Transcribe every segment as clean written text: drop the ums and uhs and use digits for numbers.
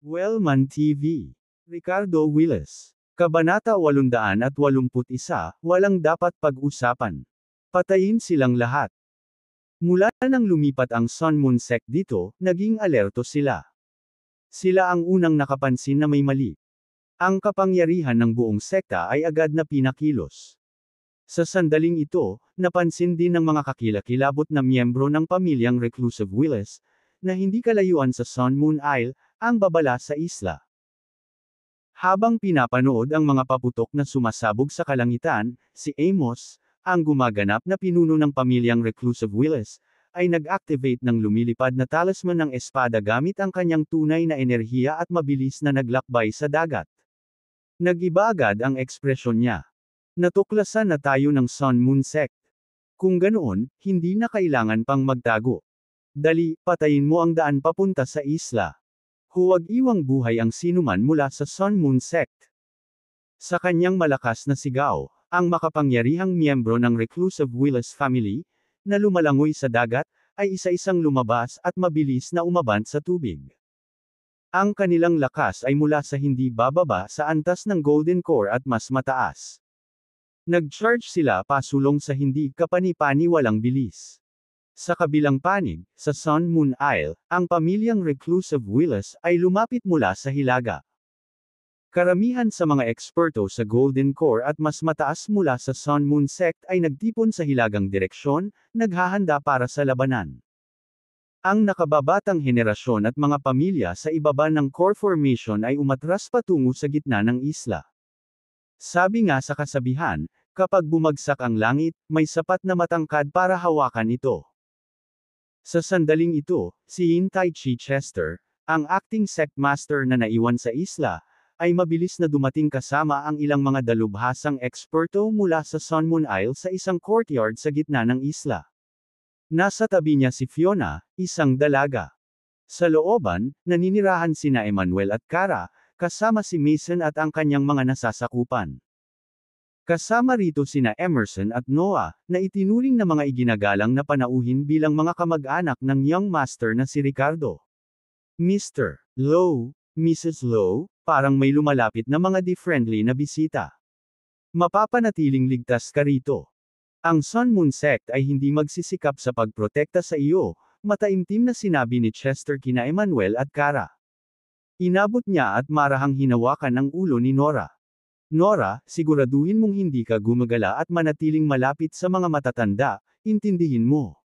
Wellman TV. Ricardo Willis. Kabanata 881, walang dapat pag-usapan. Patayin silang lahat. Mula nang lumipat ang Sun Moon Sect dito, naging alerto sila. Sila ang unang nakapansin na may mali. Ang kapangyarihan ng buong sekta ay agad na pinakilos. Sa sandaling ito, napansin din ng mga kakilakilabot na miyembro ng pamilyang Reclusive Willis, na hindi kalayuan sa Sun Moon Isle, ang babala sa isla. Habang pinapanood ang mga paputok na sumasabog sa kalangitan, si Amos, ang gumaganap na pinuno ng pamilyang Reclusive Willis, ay nag-activate ng lumilipad na talisman ng espada gamit ang kanyang tunay na enerhiya at mabilis na naglakbay sa dagat. Nag-iba agad ang ekspresyon niya. Natuklasan na tayo ng Sun Moon Sect. Kung ganoon, hindi na kailangan pang magtago. Dali, patayin mo ang daan papunta sa isla. Huwag iwang buhay ang sinuman mula sa Sun Moon Sect. Sa kanyang malakas na sigaw, ang makapangyarihang miyembro ng Reclusive Willis family, na lumalangoy sa dagat, ay isa-isang lumabas at mabilis na umabant sa tubig. Ang kanilang lakas ay mula sa hindi bababa sa antas ng Golden Core at mas mataas. Nag-charge sila pasulong sa hindi kapani-paniwalang bilis. Sa kabilang panig, sa Sun Moon Isle, ang pamilyang Reclusive Willis ay lumapit mula sa hilaga. Karamihan sa mga eksperto sa Golden Core at mas mataas mula sa Sun Moon Sect ay nagtipon sa hilagang direksyon, naghahanda para sa labanan. Ang nakababatang henerasyon at mga pamilya sa ibaba ng core formation ay umatras patungo sa gitna ng isla. Sabi nga sa kasabihan, kapag bumagsak ang langit, may sapat na matangkad para hawakan ito. Sa sandaling ito, si Yin Tai Chi Chester, ang acting sect master na naiwan sa isla, ay mabilis na dumating kasama ang ilang mga dalubhasang eksperto mula sa Sun Moon Isle sa isang courtyard sa gitna ng isla. Nasa tabi niya si Fiona, isang dalaga. Sa looban, naninirahan sina Emmanuel at Cara, kasama si Mason at ang kanyang mga nasasakupan. Kasama rito sina Emerson at Noah, na itinuring na mga iginagalang na panauhin bilang mga kamag-anak ng young master na si Ricardo. Mr. Lowe, Mrs. Lowe, parang may lumalapit na mga di-friendly na bisita. Mapapanatiling ligtas ka rito. Ang Sun Moon Sect ay hindi magsisikap sa pagprotekta sa iyo, mataimtim na sinabi ni Chester kina Emmanuel at Cara. Inabot niya at marahang hinawakan ang ulo ni Nora. Nora, siguraduhin mong hindi ka gumagala at manatiling malapit sa mga matatanda, intindihin mo.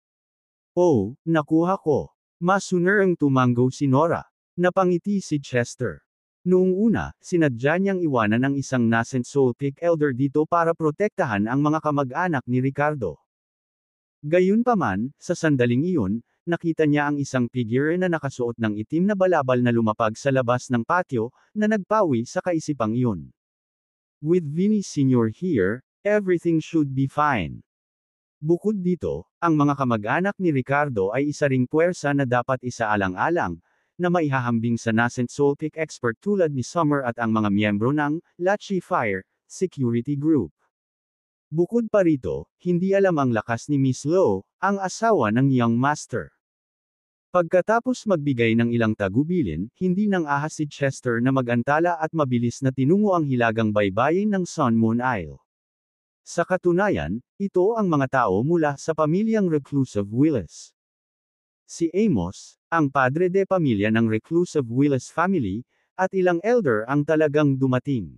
Oh, nakuha ko. Masuner ang tumanggo si Nora. Napangiti si Chester. Noong una, sinadya niyang iwanan ang isang nascent soul peak elder dito para protektahan ang mga kamag-anak ni Ricardo. Gayunpaman, sa sandaling iyon, nakita niya ang isang figure na nakasuot ng itim na balabal na lumapag sa labas ng patio, na nagpawi sa kaisipang iyon. With Vinny Sr. here, everything should be fine. Bukod dito, ang mga kamag-anak ni Ricardo ay isa ring puwersa na dapat isaalang-alang, na maihahambing sa nascent soul peak expert tulad ni Summer at ang mga miyembro ng Lachi Fire Security Group. Bukod pa rito, hindi alam ang lakas ni Miss Lowe, ang asawa ng young master. Pagkatapos magbigay ng ilang tagubilin, hindi nang ahas si Chester na magantala at mabilis na tinungo ang hilagang baybayin ng Sun Moon Isle. Sa katunayan, ito ang mga tao mula sa pamilyang Reclusive Willis. Si Amos, ang padre de pamilya ng Reclusive Willis family, at ilang elder ang talagang dumating.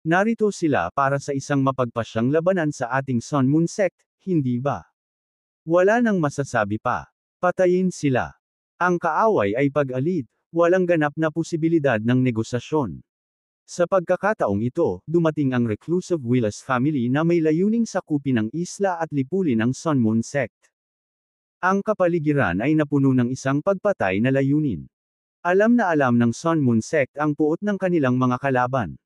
Narito sila para sa isang mapagpasyang labanan sa ating Sun Moon Sect, hindi ba? Wala nang masasabi pa. Patayin sila. Ang kaaway ay pag-alit, walang ganap na posibilidad ng negosasyon. Sa pagkakataong ito, dumating ang Reclusive Willis family na may layuning sakupin ang isla at lipulin ang Sun Moon Sect. Ang kapaligiran ay napuno ng isang pagpatay na layunin. Alam na alam ng Sun Moon Sect ang puot ng kanilang mga kalaban.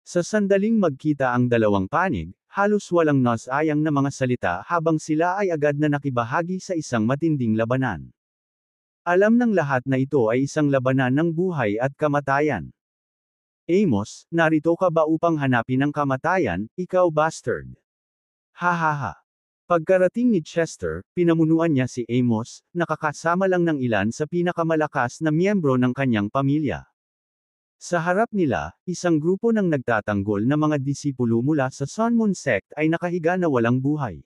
Sa sandaling magkita ang dalawang panig, halos walang nasayang na mga salita habang sila ay agad na nakibahagi sa isang matinding labanan. Alam ng lahat na ito ay isang labanan ng buhay at kamatayan. Amos, narito ka ba upang hanapin ang kamatayan, ikaw bastard? Hahaha. Pagkarating ni Chester, pinamunuan niya si Amos, nakakasama lang ng ilan sa pinakamalakas na miyembro ng kanyang pamilya. Sa harap nila, isang grupo ng nagtatanggol na mga disipulo mula sa Sun Moon Sect ay nakahiga na walang buhay.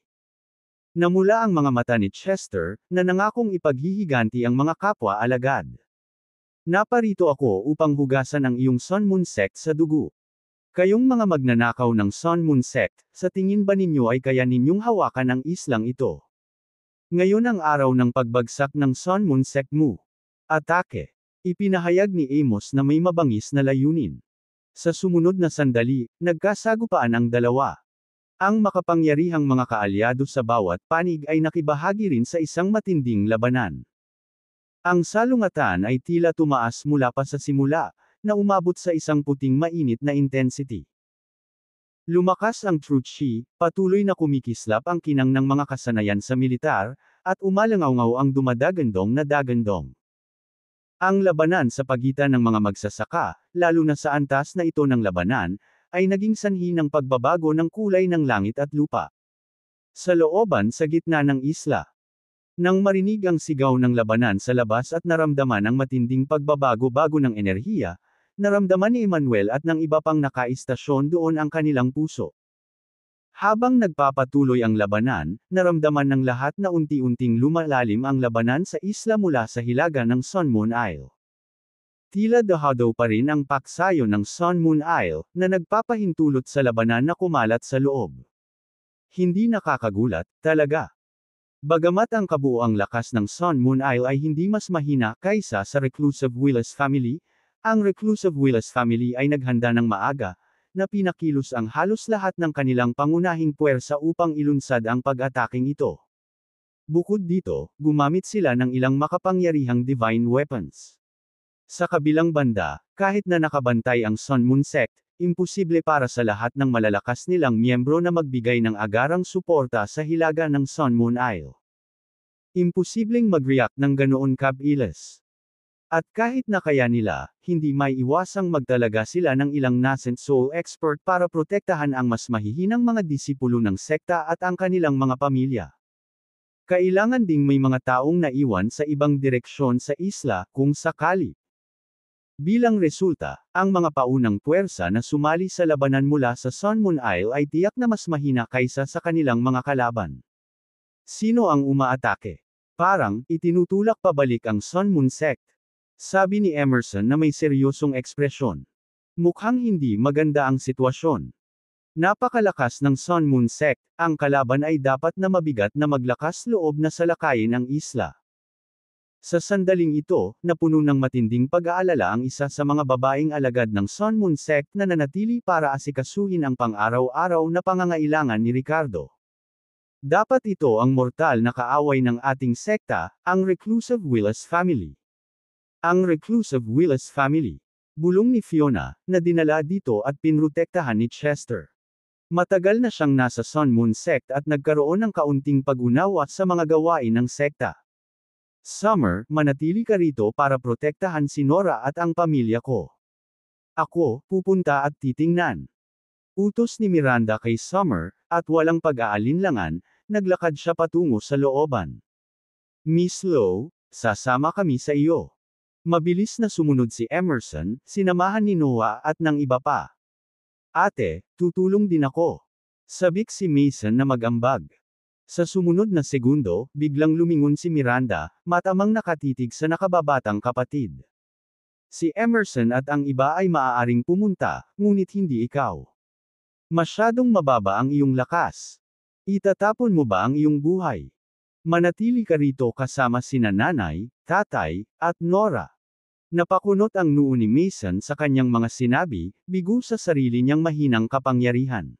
Namula ang mga mata ni Chester, na nangakong ipaghihiganti ang mga kapwa alagad. Naparito ako upang hugasan ang iyong Sun Moon Sect sa dugo. Kayong mga magnanakaw ng Sun Moon Sect, sa tingin ba ninyo ay kaya ninyong hawakan ang islang ito? Ngayon ang araw ng pagbagsak ng Sun Moon Sect mo. Atake. Ipinahayag ni Amos na may mabangis na layunin. Sa sumunod na sandali, nagkasagupaan ang dalawa. Ang makapangyarihang mga kaalyado sa bawat panig ay nakibahagi rin sa isang matinding labanan. Ang salungatan ay tila tumaas mula pa sa simula, na umabot sa isang puting mainit na intensity. Lumakas ang truth chi, patuloy na kumikislap ang kinang ng mga kasanayan sa militar, at umalangaw ang dumadagandong na dagandong. Ang labanan sa pagitan ng mga magsasaka, lalo na sa antas na ito ng labanan, ay naging sanhi ng pagbabago ng kulay ng langit at lupa. Sa looban sa gitna ng isla. Nang marinig ang sigaw ng labanan sa labas at naramdaman ang matinding pagbabago-bago ng enerhiya, naramdaman ni Emmanuel at ng iba pang nakaistasyon doon ang kanilang puso. Habang nagpapatuloy ang labanan, naramdaman ng lahat na unti-unting lumalalim ang labanan sa isla mula sa hilaga ng Sun Moon Isle. Tila dahadaw pa rin ang paksayo ng Sun Moon Isle, na nagpapahintulot sa labanan na kumalat sa loob. Hindi nakakagulat, talaga. Bagamat ang kabuuang lakas ng Sun Moon Isle ay hindi mas mahina kaysa sa Reclusive Willis family, ang Reclusive Willis family ay naghanda ng maaga, na pinakilos ang halos lahat ng kanilang pangunahing puwersa upang ilunsad ang pag-ataking ito. Bukod dito, gumamit sila ng ilang makapangyarihang divine weapons. Sa kabilang banda, kahit na nakabantay ang Sun Moon Sect, imposible para sa lahat ng malalakas nilang miyembro na magbigay ng agarang suporta sa hilaga ng Sun Moon Isle. Imposibleng mag-react ng ganoon kabilis. At kahit na kaya nila, hindi may iwasang magtalaga sila ng ilang nascent soul expert para protektahan ang mas mahihinang mga disipulo ng sekta at ang kanilang mga pamilya. Kailangan ding may mga taong naiwan sa ibang direksyon sa isla, kung sakali. Bilang resulta, ang mga paunang puwersa na sumali sa labanan mula sa Sun Moon Isle ay tiyak na mas mahina kaysa sa kanilang mga kalaban. Sino ang umaatake? Parang, itinutulak pabalik ang Sun Moon Sect. Sabi ni Emerson na may seryosong ekspresyon. Mukhang hindi maganda ang sitwasyon. Napakalakas ng Sun Moon Sect, ang kalaban ay dapat na mabigat na maglakas loob na salakayin ang isla. Sa sandaling ito, napuno ng matinding pag-aalala ang isa sa mga babaeng alagad ng Sun Moon Sect na nanatili para asikasuhin ang pang-araw-araw na pangangailangan ni Ricardo. Dapat ito ang mortal na kaaway ng ating sekta, ang Reclusive Willis family. Ang Reclusive Willis family. Bulong ni Fiona, na dinala dito at pinrotektahan ni Chester. Matagal na siyang nasa Sun Moon Sect at nagkaroon ng kaunting pag-unawa sa mga gawain ng sekta. Summer, manatili ka rito para protektahan si Nora at ang pamilya ko. Ako, pupunta at titingnan. Utos ni Miranda kay Summer, at walang pag-aalinlangan, naglakad siya patungo sa looban. Miss Lowe, sasama kami sa iyo. Mabilis na sumunod si Emerson, sinamahan ni Noah at ng iba pa. Ate, tutulong din ako. Sabik si Mason na mag-ambag. Sa sumunod na segundo, biglang lumingon si Miranda, matamang nakatitig sa nakababatang kapatid. Si Emerson at ang iba ay maaaring pumunta, ngunit hindi ikaw. Masyadong mababa ang iyong lakas. Itatapon mo ba ang iyong buhay? Manatili ka rito kasama sina nanay, tatay, at Nora. Napakunot ang noo ni Mason sa kanyang mga sinabi, bigo sa sarili niyang mahinang kapangyarihan.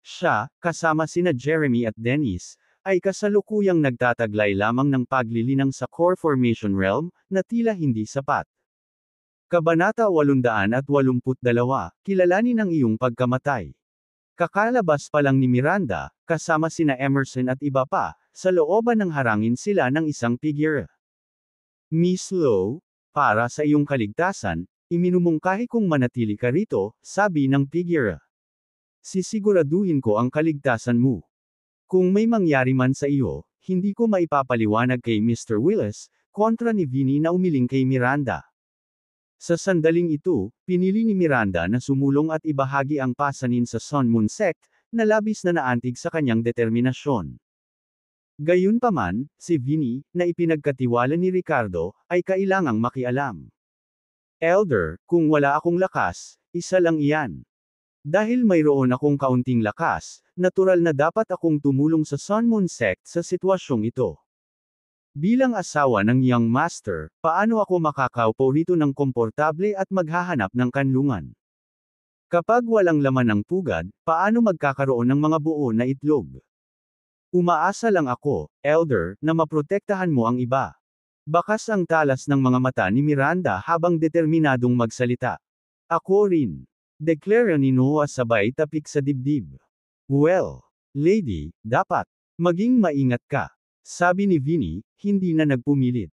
Siya, kasama sina Jeremy at Dennis, ay kasalukuyang nagtataglay lamang ng paglilinang sa core formation realm, na tila hindi sapat. Kabanata 882, kilalanin ang iyong pagkamatay. Kakalabas pa lang ni Miranda, kasama sina Emerson at iba pa, sa looban ng harangin sila ng isang figure. Miss Lowe, para sa iyong kaligtasan, iminumungkahi kong manatili ka rito, sabi ng figure. Sisiguraduhin ko ang kaligtasan mo. Kung may mangyari man sa iyo, hindi ko maipapaliwanag kay Mr. Willis, kontra ni Vinny na umiling kay Miranda. Sa sandaling ito, pinili ni Miranda na sumulong at ibahagi ang pasanin sa Sun Moon Sect, na labis na naantig sa kanyang determinasyon. Gayunpaman, si Vinny, na ipinagkatiwala ni Ricardo, ay kailangang makialam. Elder, kung wala akong lakas, isa lang iyan. Dahil mayroon akong kaunting lakas, natural na dapat akong tumulong sa Sun Moon Sect sa sitwasyong ito. Bilang asawa ng young master, paano ako makakaupo rito ng komportable at maghahanap ng kanlungan? Kapag walang laman ng pugad, paano magkakaroon ng mga buo na itlog? Umaasa lang ako, Elder, na maprotektahan mo ang iba. Bakas ang talas ng mga mata ni Miranda habang determinadong magsalita. Ako rin. Deklara ni Noah sabay tapik sa dibdib. Well, lady, dapat maging maingat ka. Sabi ni Vinny, hindi na nagpumilit.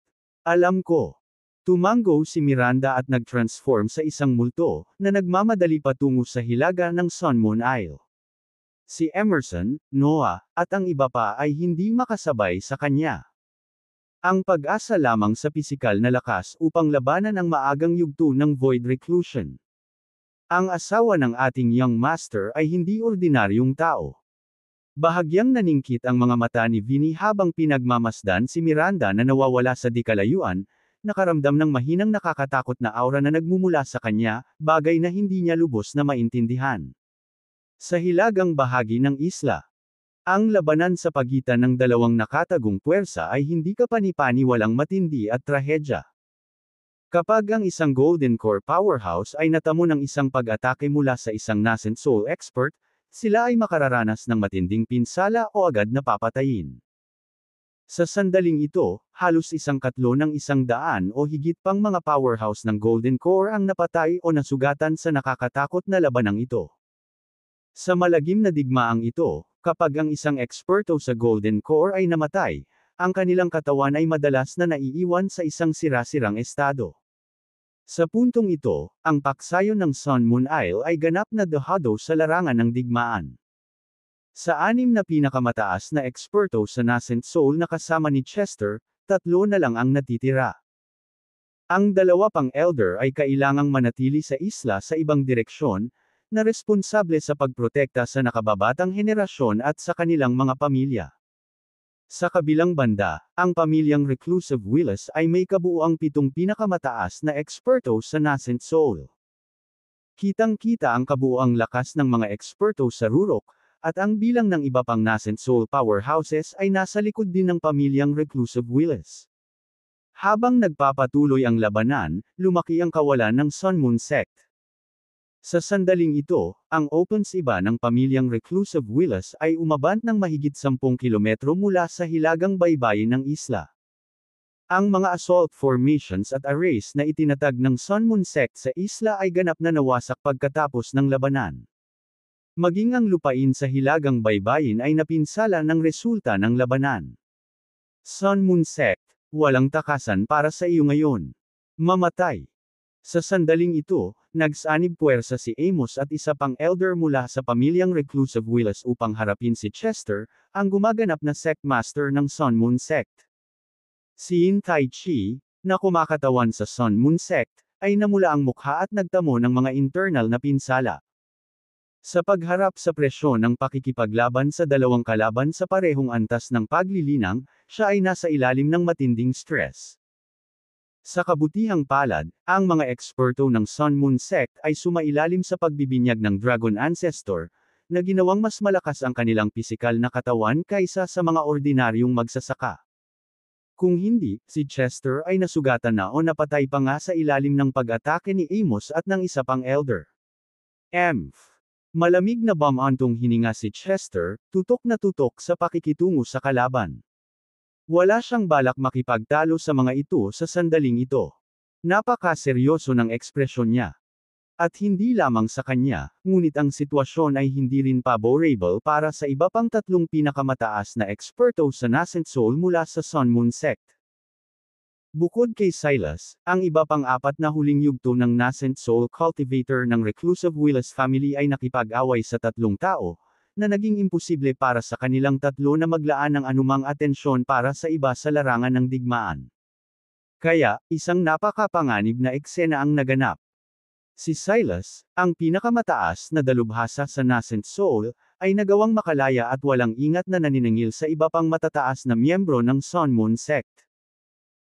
Alam ko. Tumango si Miranda at nag-transform sa isang multo, na nagmamadali patungo sa hilaga ng Sun Moon Isle. Si Emerson, Noah, at ang iba pa ay hindi makasabay sa kanya. Ang pag-asa lamang sa pisikal na lakas upang labanan ang maagang yugto ng Void Reclusion. Ang asawa ng ating young master ay hindi ordinaryong tao. Bahagyang naningkit ang mga mata ni Vinny habang pinagmamasdan si Miranda na nawawala sa di kalayuan, nakaramdam ng mahinang nakakatakot na aura na nagmumula sa kanya, bagay na hindi niya lubos na maintindihan. Sa hilagang bahagi ng isla, ang labanan sa pagitan ng dalawang nakatagong puwersa ay hindi kapani-paniwalang matindi at trahedya. Kapag ang isang Golden Core powerhouse ay natamo ng isang pag-atake mula sa isang nascent soul expert, sila ay makararanas ng matinding pinsala o agad na papatayin. Sa sandaling ito, halos 1/4 ng 100 o higit pang mga powerhouse ng Golden Core ang napatay o nasugatan sa nakakatakot na labanang ito. Sa malagim na digmaang ito, kapag ang isang eksperto sa Golden Core ay namatay, ang kanilang katawan ay madalas na naiiwan sa isang sira-sirang estado. Sa puntong ito, ang paksayon ng Sun Moon Isle ay ganap na dahado sa larangan ng digmaan. Sa 6 na pinakamataas na eksperto sa Nascent Soul na kasama ni Chester, 3 na lang ang natitira. Ang 2 pang Elder ay kailangang manatili sa isla sa ibang direksyon, na responsable sa pagprotekta sa nakababatang henerasyon at sa kanilang mga pamilya. Sa kabilang banda, ang pamilyang Reclusive Willis ay may kabuuang 7 pinakamataas na eksperto sa Nascent Soul. Kitang-kita ang kabuuang lakas ng mga eksperto sa Rurok, at ang bilang ng iba pang Nascent Soul powerhouses ay nasa likod din ng pamilyang Reclusive Willis. Habang nagpapatuloy ang labanan, lumaki ang kawalan ng Sun Moon Sect. Sa sandaling ito, ang Opens iba ng pamilyang Reclusive Willis ay umabant ng mahigit 10 kilometro mula sa hilagang baybayin ng isla. Ang mga assault formations at arrays na itinatag ng Sun Moon Sect sa isla ay ganap na nawasak pagkatapos ng labanan. Maging ang lupain sa hilagang baybayin ay napinsala ng resulta ng labanan. Sun Moon Sect, walang takasan para sa iyo ngayon. Mamatay. Sa sandaling ito, nagsanib puwersa si Amos at isa pang elder mula sa pamilyang Reclusive Willis upang harapin si Chester, ang gumaganap na sect master ng Sun Moon Sect. Si Yin Tai Chi, na kumakatawan sa Sun Moon Sect, ay namula ang mukha at nagtamo ng mga internal na pinsala. Sa pagharap sa presyon ng pakikipaglaban sa dalawang kalaban sa parehong antas ng paglilinang, siya ay nasa ilalim ng matinding stress. Sa kabutihang palad, ang mga eksperto ng Sun Moon Sect ay sumailalim sa pagbibinyag ng Dragon Ancestor, na ginawang mas malakas ang kanilang pisikal na katawan kaysa sa mga ordinaryong magsasaka. Kung hindi, si Chester ay nasugatan na o napatay pa nga sa ilalim ng pag-atake ni Amos at ng isa pang elder. Malamig na bamantong hininga si Chester, tutok na tutok sa pakikitungo sa kalaban. Wala siyang balak makipagtalo sa mga ito sa sandaling ito. Napakaseryoso ng ekspresyon niya. At hindi lamang sa kanya, ngunit ang sitwasyon ay hindi rin favorable para sa iba pang 3 pinakamataas na eksperto sa Nascent Soul mula sa Sun Moon Sect. Bukod kay Silas, ang iba pang 4 na huling yugto ng Nascent Soul Cultivator ng Reclusive Willis family ay nakipag-away sa 3 tao, na naging imposible para sa kanilang tatlo na maglaan ng anumang atensyon para sa iba sa larangan ng digmaan. Kaya, isang napakapanganib na eksena ang naganap. Si Silas, ang pinakamataas na dalubhasa sa Nascent Soul, ay nagawang makalaya at walang ingat na naniningil sa iba pang matataas na miyembro ng Sun Moon Sect.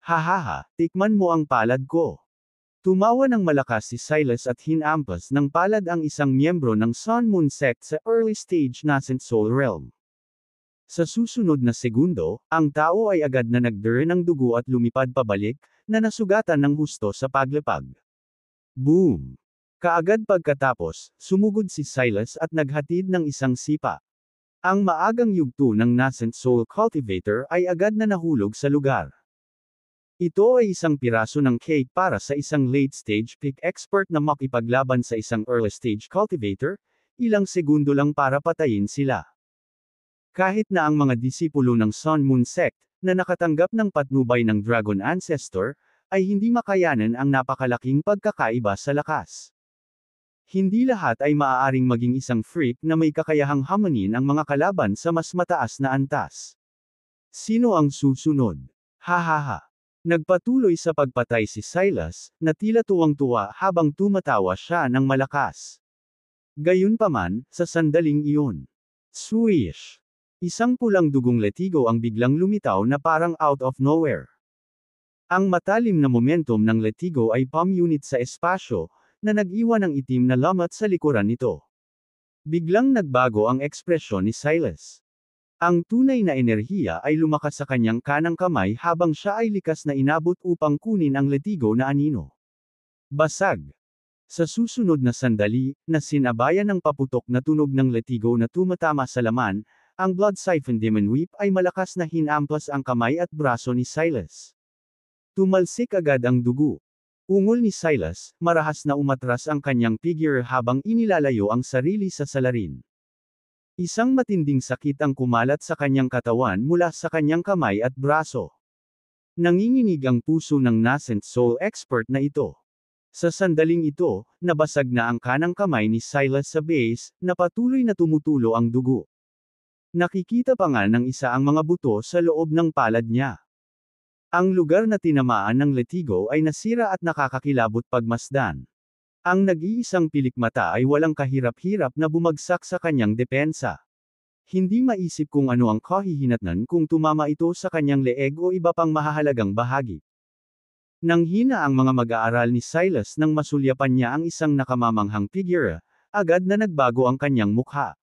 Hahaha, tikman mo ang palad ko. Tumawa ng malakas si Silas at hinampas ng palad ang isang miyembro ng Sun Moon Sect sa early stage Nascent Soul Realm. Sa susunod na segundo, ang tao ay agad na nagdere ng dugo at lumipad pabalik, na nasugatan ng husto sa paglapag. Boom! Kaagad pagkatapos, sumugod si Silas at naghatid ng isang sipa. Ang maagang yugto ng Nascent Soul Cultivator ay agad na nahulog sa lugar. Ito ay isang piraso ng cake para sa isang late-stage pick expert na makipaglaban sa isang early-stage cultivator, ilang segundo lang para patayin sila. Kahit na ang mga disipulo ng Sun Moon Sect, na nakatanggap ng patnubay ng Dragon Ancestor, ay hindi makayanan ang napakalaking pagkakaiba sa lakas. Hindi lahat ay maaaring maging isang freak na may kakayahang hamunin ang mga kalaban sa mas mataas na antas. Sino ang susunod? Hahaha. Nagpatuloy sa pagpatay si Silas, na tila tuwang-tuwa habang tumatawa siya ng malakas. Gayunpaman, sa sandaling iyon. Swish! Isang pulang dugong letigo ang biglang lumitaw na parang out of nowhere. Ang matalim na momentum ng letigo ay palm unit sa espasyo, na nag-iwan ng itim na lamat sa likuran nito. Biglang nagbago ang ekspresyon ni Silas. Ang tunay na enerhiya ay lumakas sa kanyang kanang kamay habang siya ay likas na inabot upang kunin ang letigo na anino. Basag! Sa susunod na sandali, na sinabayan ng paputok na tunog ng letigo na tumatama sa laman, ang Blood Siphon Demon Whip ay malakas na hinampas ang kamay at braso ni Silas. Tumalsik agad ang dugo. Ungol ni Silas, marahas na umatras ang kanyang figure habang inilalayo ang sarili sa salarin. Isang matinding sakit ang kumalat sa kanyang katawan mula sa kanyang kamay at braso. Nanginginig ang puso ng Nascent Soul expert na ito. Sa sandaling ito, nabasag na ang kanang kamay ni Silas sa base, na patuloy na tumutulo ang dugo. Nakikita pa nga ng isa ang mga buto sa loob ng palad niya. Ang lugar na tinamaan ng letigo ay nasira at nakakakilabot pagmasdan. Ang nag-iisang pilikmata ay walang kahirap-hirap na bumagsak sa kanyang depensa. Hindi maisip kung ano ang kahihinatnan kung tumama ito sa kanyang leeg o iba pang mahahalagang bahagi. Nanghina ang mga mag-aaral ni Silas nang masulyapan niya ang isang nakamamanghang figura, agad na nagbago ang kanyang mukha.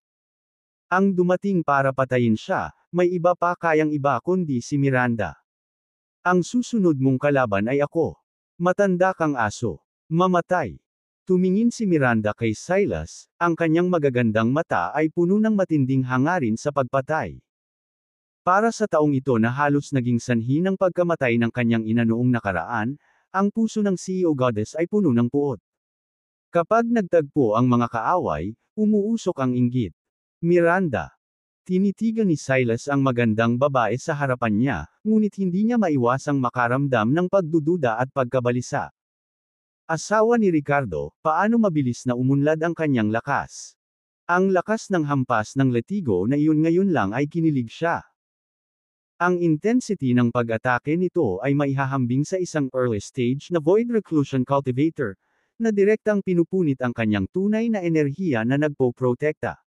Ang dumating para patayin siya, may iba pa kayang iba kundi si Miranda. Ang susunod mong kalaban ay ako. Matanda kang aso. Mamatay. Tumingin si Miranda kay Silas, ang kanyang magagandang mata ay puno ng matinding hangarin sa pagpatay. Para sa taong ito na halos naging sanhi ng pagkamatay ng kanyang ina noong nakaraan, ang puso ng CEO Goddess ay puno ng puot. Kapag nagtagpo ang mga kaaway, umuusok ang inggit. Miranda. Tinitigan ni Silas ang magandang babae sa harapan niya, ngunit hindi niya maiwasang makaramdam ng pagdududa at pagkabalisa. Asawa ni Ricardo, paano mabilis na umunlad ang kanyang lakas? Ang lakas ng hampas ng letigo na iyon ngayon lang ay kinilig siya. Ang intensity ng pag-atake nito ay maihahambing sa isang early stage na Void Reclusion Cultivator, na direktang pinupunit ang kanyang tunay na enerhiya na nagpo-protekta.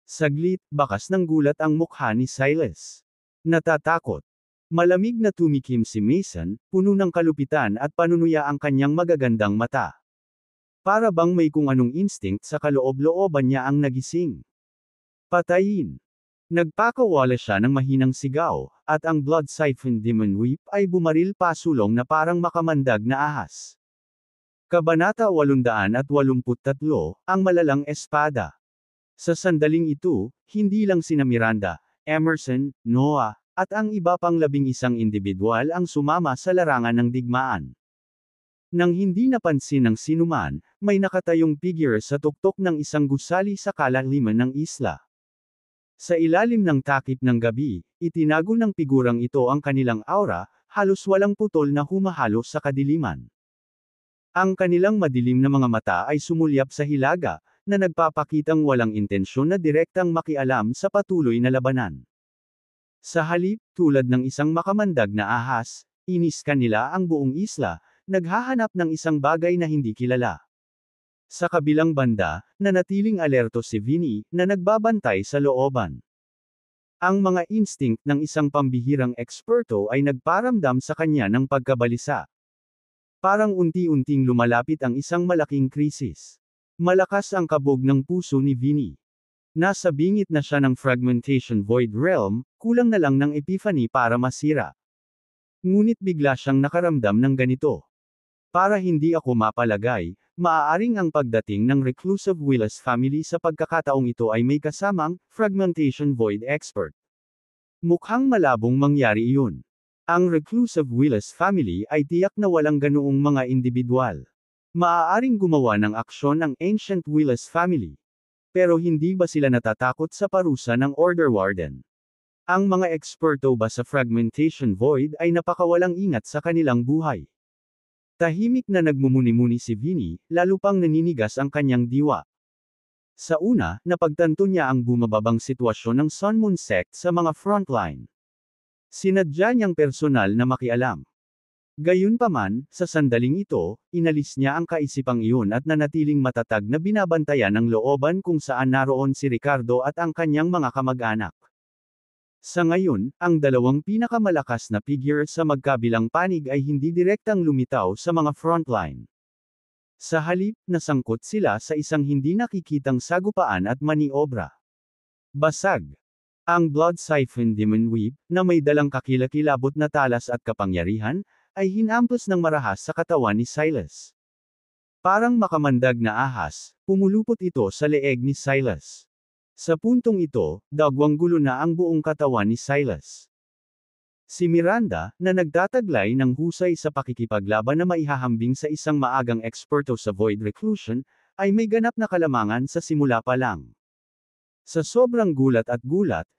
Saglit, bakas ng gulat ang mukha ni Silas. Natatakot. Malamig na tumikim si Mason, puno ng kalupitan at panunuya ang kanyang magagandang mata. Para bang may kung anong instinct sa kaloob-looban niya ang nagising. Patayin. Nagpakawala siya ng mahinang sigaw, at ang Blood Siphon Demon Whip ay bumaril pasulong na parang makamandag na ahas. Kabanata 883, ang Malalang Espada. Sa sandaling ito, hindi lang sina Miranda, Emerson, Noah, at ang iba pang 11 individual ang sumama sa larangan ng digmaan. Nang hindi napansin ng sinuman, may nakatayong figure sa tuktok ng isang gusali sa kalaliman ng isla. Sa ilalim ng takip ng gabi, itinago ng figurang ito ang kanilang aura, halos walang putol na humahalo sa kadiliman. Ang kanilang madilim na mga mata ay sumulyap sa hilaga, na nagpapakitang walang intensyon na direktang makialam sa patuloy na labanan. Sa halip, tulad ng isang makamandag na ahas, iniskan nila ang buong isla, naghahanap ng isang bagay na hindi kilala. Sa kabilang banda, nanatiling alerto si Vinny, na nagbabantay sa looban. Ang mga instinct ng isang pambihirang eksperto ay nagparamdam sa kanya ng pagkabalisa. Parang unti-unting lumalapit ang isang malaking krisis. Malakas ang kabog ng puso ni Vinny. Nasa bingit na siya ng Fragmentation Void Realm, kulang na lang ng Epiphany para masira. Ngunit bigla siyang nakaramdam ng ganito. Para hindi ako mapalagay, maaaring ang pagdating ng Reclusive Willis family sa pagkakataong ito ay may kasamang Fragmentation Void Expert. Mukhang malabong mangyari iyon. Ang Reclusive Willis family ay tiyak na walang ganoong mga individual. Maaaring gumawa ng aksyon ang Ancient Willis family. Pero hindi ba sila natatakot sa parusa ng Order Warden? Ang mga eksperto ba sa Fragmentation Void ay napakawalang ingat sa kanilang buhay? Tahimik na nagmumuni-muni si Vinny, lalo pang naninigas ang kanyang diwa. Sa una, napagtanto niya ang bumababang sitwasyon ng Sun Moon Sect sa mga frontline. Sinadya niyang personal na makialam. Gayunpaman, sa sandaling ito, inalis niya ang kaisipang iyon at nanatiling matatag na binabantayan ng looban kung saan naroon si Ricardo at ang kanyang mga kamag-anak. Sa ngayon, ang dalawang pinakamalakas na figure sa magkabilang panig ay hindi direktang lumitaw sa mga frontline. Sa halip, nasangkot sila sa isang hindi nakikitang sagupaan at maniobra. Basag. Ang Blood Siphon Demon Whip, na may dalang kakilakilabot na talas at kapangyarihan, ay hinampos ng marahas sa katawan ni Silas. Parang makamandag na ahas, pumulupot ito sa leeg ni Silas. Sa puntong ito, dagwang gulo na ang buong katawan ni Silas. Si Miranda, na nagtataglay ng husay sa pakikipaglaban na maihahambing sa isang maagang eksperto sa Void Reclusion, ay may ganap na kalamangan sa simula pa lang. Sa sobrang gulat,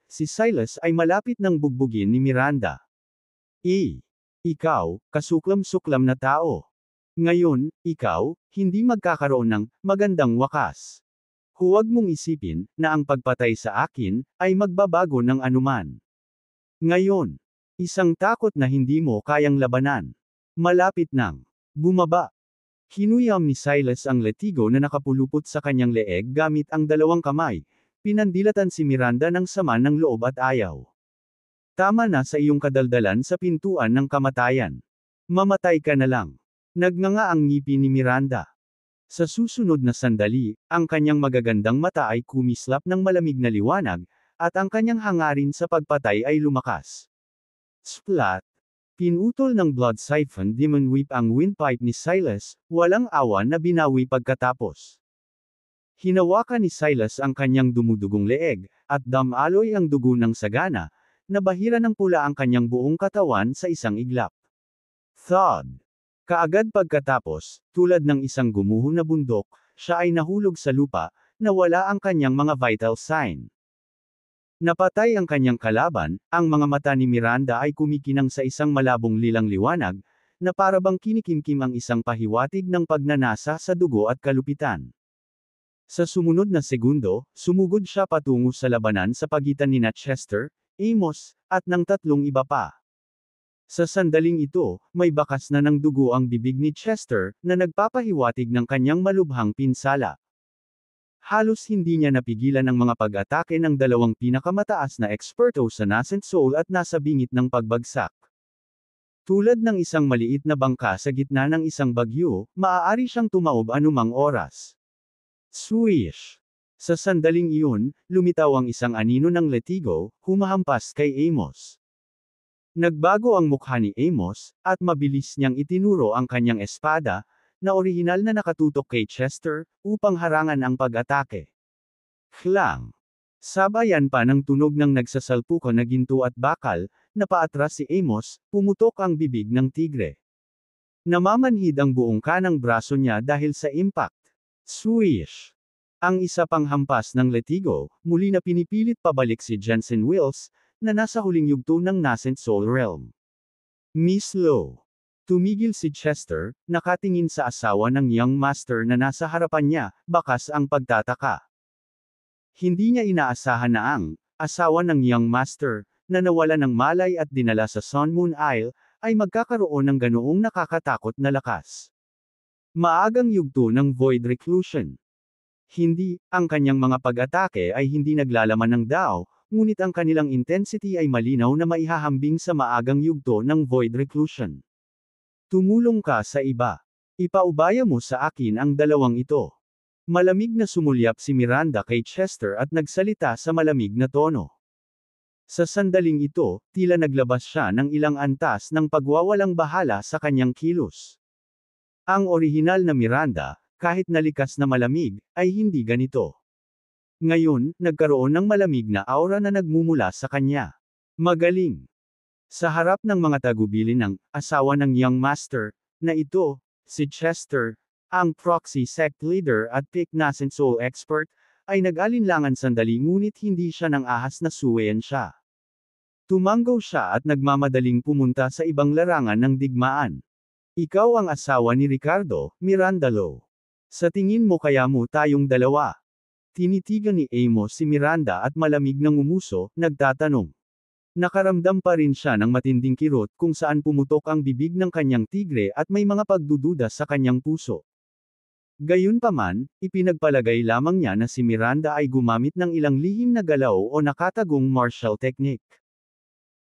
si Silas ay malapit ng bugbugin ni Miranda. Ikaw, kasuklam-suklam na tao. Ngayon, ikaw, hindi magkakaroon ng magandang wakas. Huwag mong isipin na ang pagpatay sa akin ay magbabago ng anuman. Ngayon, isang takot na hindi mo kayang labanan. Malapit nang bumaba. Hinuyam ni Silas ang letigo na nakapulupot sa kanyang leeg gamit ang dalawang kamay. Pinandilatan si Miranda ng sama ng loob at ayaw. Tama na sa iyong kadaldalan sa pintuan ng kamatayan. Mamatay ka na lang. Nagnganga ang ngipin ni Miranda. Sa susunod na sandali, ang kanyang magagandang mata ay kumislap ng malamig na liwanag, at ang kanyang hangarin sa pagpatay ay lumakas. Splat! Pinutol ng Blood Siphon Demon Whip ang windpipe ni Silas, walang awa na binawi pagkatapos. Hinawakan ni Silas ang kanyang dumudugong leeg, at damaloy ang dugo ng sagana, nabahira ng pula ang kanyang buong katawan sa isang iglap. Thud! Kaagad pagkatapos, tulad ng isang gumuho na bundok, siya ay nahulog sa lupa, na wala ang kanyang mga vital sign. Napatay ang kanyang kalaban, ang mga mata ni Miranda ay kumikinang sa isang malabong lilang liwanag, na parabang kinikimkim ang isang pahiwatig ng pagnanasa sa dugo at kalupitan. Sa sumunod na segundo, sumugod siya patungo sa labanan sa pagitan ni Chester, Amos, at ng tatlong iba pa. Sa sandaling ito, may bakas na ng dugo ang bibig ni Chester, na nagpapahiwatig ng kanyang malubhang pinsala. Halos hindi niya napigilan ang mga pag-atake ng dalawang pinakamataas na eksperto sa Nascent Soul at nasa bingit ng pagbagsak. Tulad ng isang maliit na bangka sa gitna ng isang bagyo, maaari siyang tumaob anumang oras. Swish! Sa sandaling iyon, lumitaw ang isang anino ng letigo, humahampas kay Amos. Nagbago ang mukha ni Amos, at mabilis niyang itinuro ang kanyang espada, na orihinal na nakatutok kay Chester, upang harangan ang pag-atake. Klang! Sabayan pa ng tunog ng nagsasalpukan na ginto at bakal, na paatras si Amos, pumutok ang bibig ng tigre. Namamanhid ang buong kanang braso niya dahil sa impact. Swish! Ang isa pang hampas ng letigo, muli na pinipilit pabalik si Jensen Wills, na nasa huling yugto ng Nascent Soul Realm. Miss Lowe. Tumigil si Chester, nakatingin sa asawa ng young master na nasa harapan niya, bakas ang pagtataka. Hindi niya inaasahan na ang asawa ng young master, na nawala ng malay at dinala sa Sun Moon Isle, ay magkakaroon ng ganoong nakakatakot na lakas. Maagang yugto ng void reclusion. Hindi, ang kanyang mga pag-atake ay hindi naglalaman ng Dao, ngunit ang kanilang intensity ay malinaw na maihahambing sa maagang yugto ng void reclusion. Tumulong ka sa iba. Ipaubaya mo sa akin ang dalawang ito. Malamig na sumulyap si Miranda kay Chester at nagsalita sa malamig na tono. Sa sandaling ito, tila naglabas siya ng ilang antas ng pagwawalang bahala sa kanyang kilos. Ang orihinal na Miranda, kahit nalikas na malamig, ay hindi ganito. Ngayon, nagkaroon ng malamig na aura na nagmumula sa kanya. Magaling. Sa harap ng mga tagubilin ng asawa ng young master, na ito, si Chester, ang proxy sect leader at Pick Nasen soul expert, ay nag-alinlangan sandali ngunit hindi siya nang ahas na suwayan siya. Tumanggaw siya at nagmamadaling pumunta sa ibang larangan ng digmaan. Ikaw ang asawa ni Ricardo, Miranda Lo. Sa tingin mo kaya mo tayong dalawa? Tinitigan ni Amos si Miranda at malamig na ngumuso, nagtatanong. Nakaramdam pa rin siya ng matinding kirot kung saan pumutok ang bibig ng kanyang tigre at may mga pagdududa sa kanyang puso. Gayunpaman, ipinagpalagay lamang niya na si Miranda ay gumamit ng ilang lihim na galaw o nakatagong martial technique.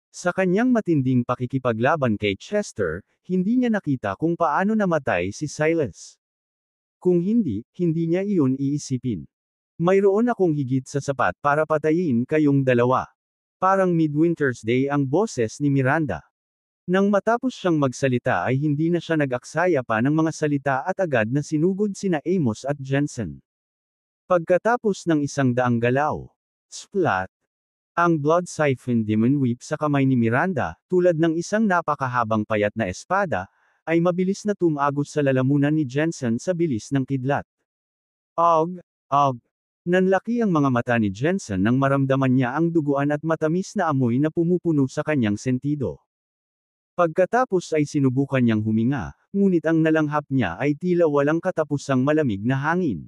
Sa kanyang matinding pakikipaglaban kay Chester, hindi niya nakita kung paano namatay si Silas. Kung hindi, hindi niya iyon iisipin. Mayroon akong higit sa sapat para patayin kayong dalawa. Parang Midwinter's Day ang boses ni Miranda. Nang matapos siyang magsalita ay hindi na siya nag-aksaya pa ng mga salita at agad na sinugod sina Amos at Jensen. Pagkatapos ng 100 galaw. Splat! Ang blood siphon demon whip sa kamay ni Miranda, tulad ng isang napakahabang payat na espada, ay mabilis na tumagos sa lalamunan ni Jensen sa bilis ng kidlat. Og! Og! Nanlaki ang mga mata ni Jensen nang maramdaman niya ang duguan at matamis na amoy na pumupuno sa kanyang sentido. Pagkatapos ay sinubukan niyang huminga, ngunit ang nalanghap niya ay tila walang katapusang malamig na hangin.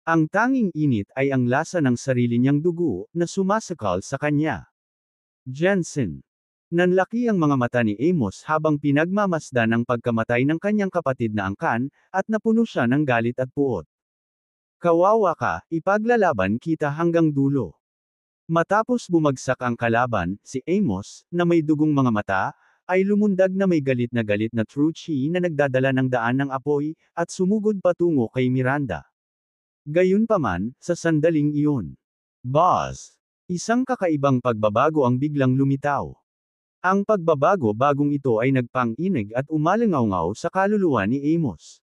Ang tanging init ay ang lasa ng sarili niyang dugo, na sumasakal sa kanya. Jensen. Nanlaki ang mga mata ni Amos habang pinagmamasdan ang pagkamatay ng kanyang kapatid na angkan, at napuno siya ng galit at puot. Kawawa ka, ipaglalaban kita hanggang dulo. Matapos bumagsak ang kalaban, si Amos, na may dugong mga mata, ay lumundag na may galit na true chi na nagdadala ng daan ng apoy, at sumugod patungo kay Miranda. Gayunpaman, sa sandaling iyon. Boss! Isang kakaibang pagbabago ang biglang lumitaw. Ang pagbabago bagong ito ay nagpang-inig at umalingaw sa kaluluwa ni Amos.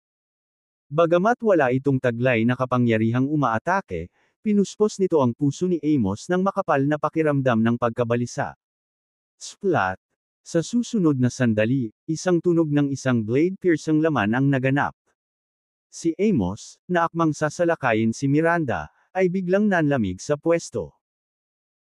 Bagamat wala itong taglay na kapangyarihang umaatake, pinuspos nito ang puso ni Amos ng makapal na pakiramdam ng pagkabalisa. Splat! Sa susunod na sandali, isang tunog ng isang blade-piercing laman ang naganap. Si Amos, na akmang sasalakayin si Miranda, ay biglang nanlamig sa pwesto.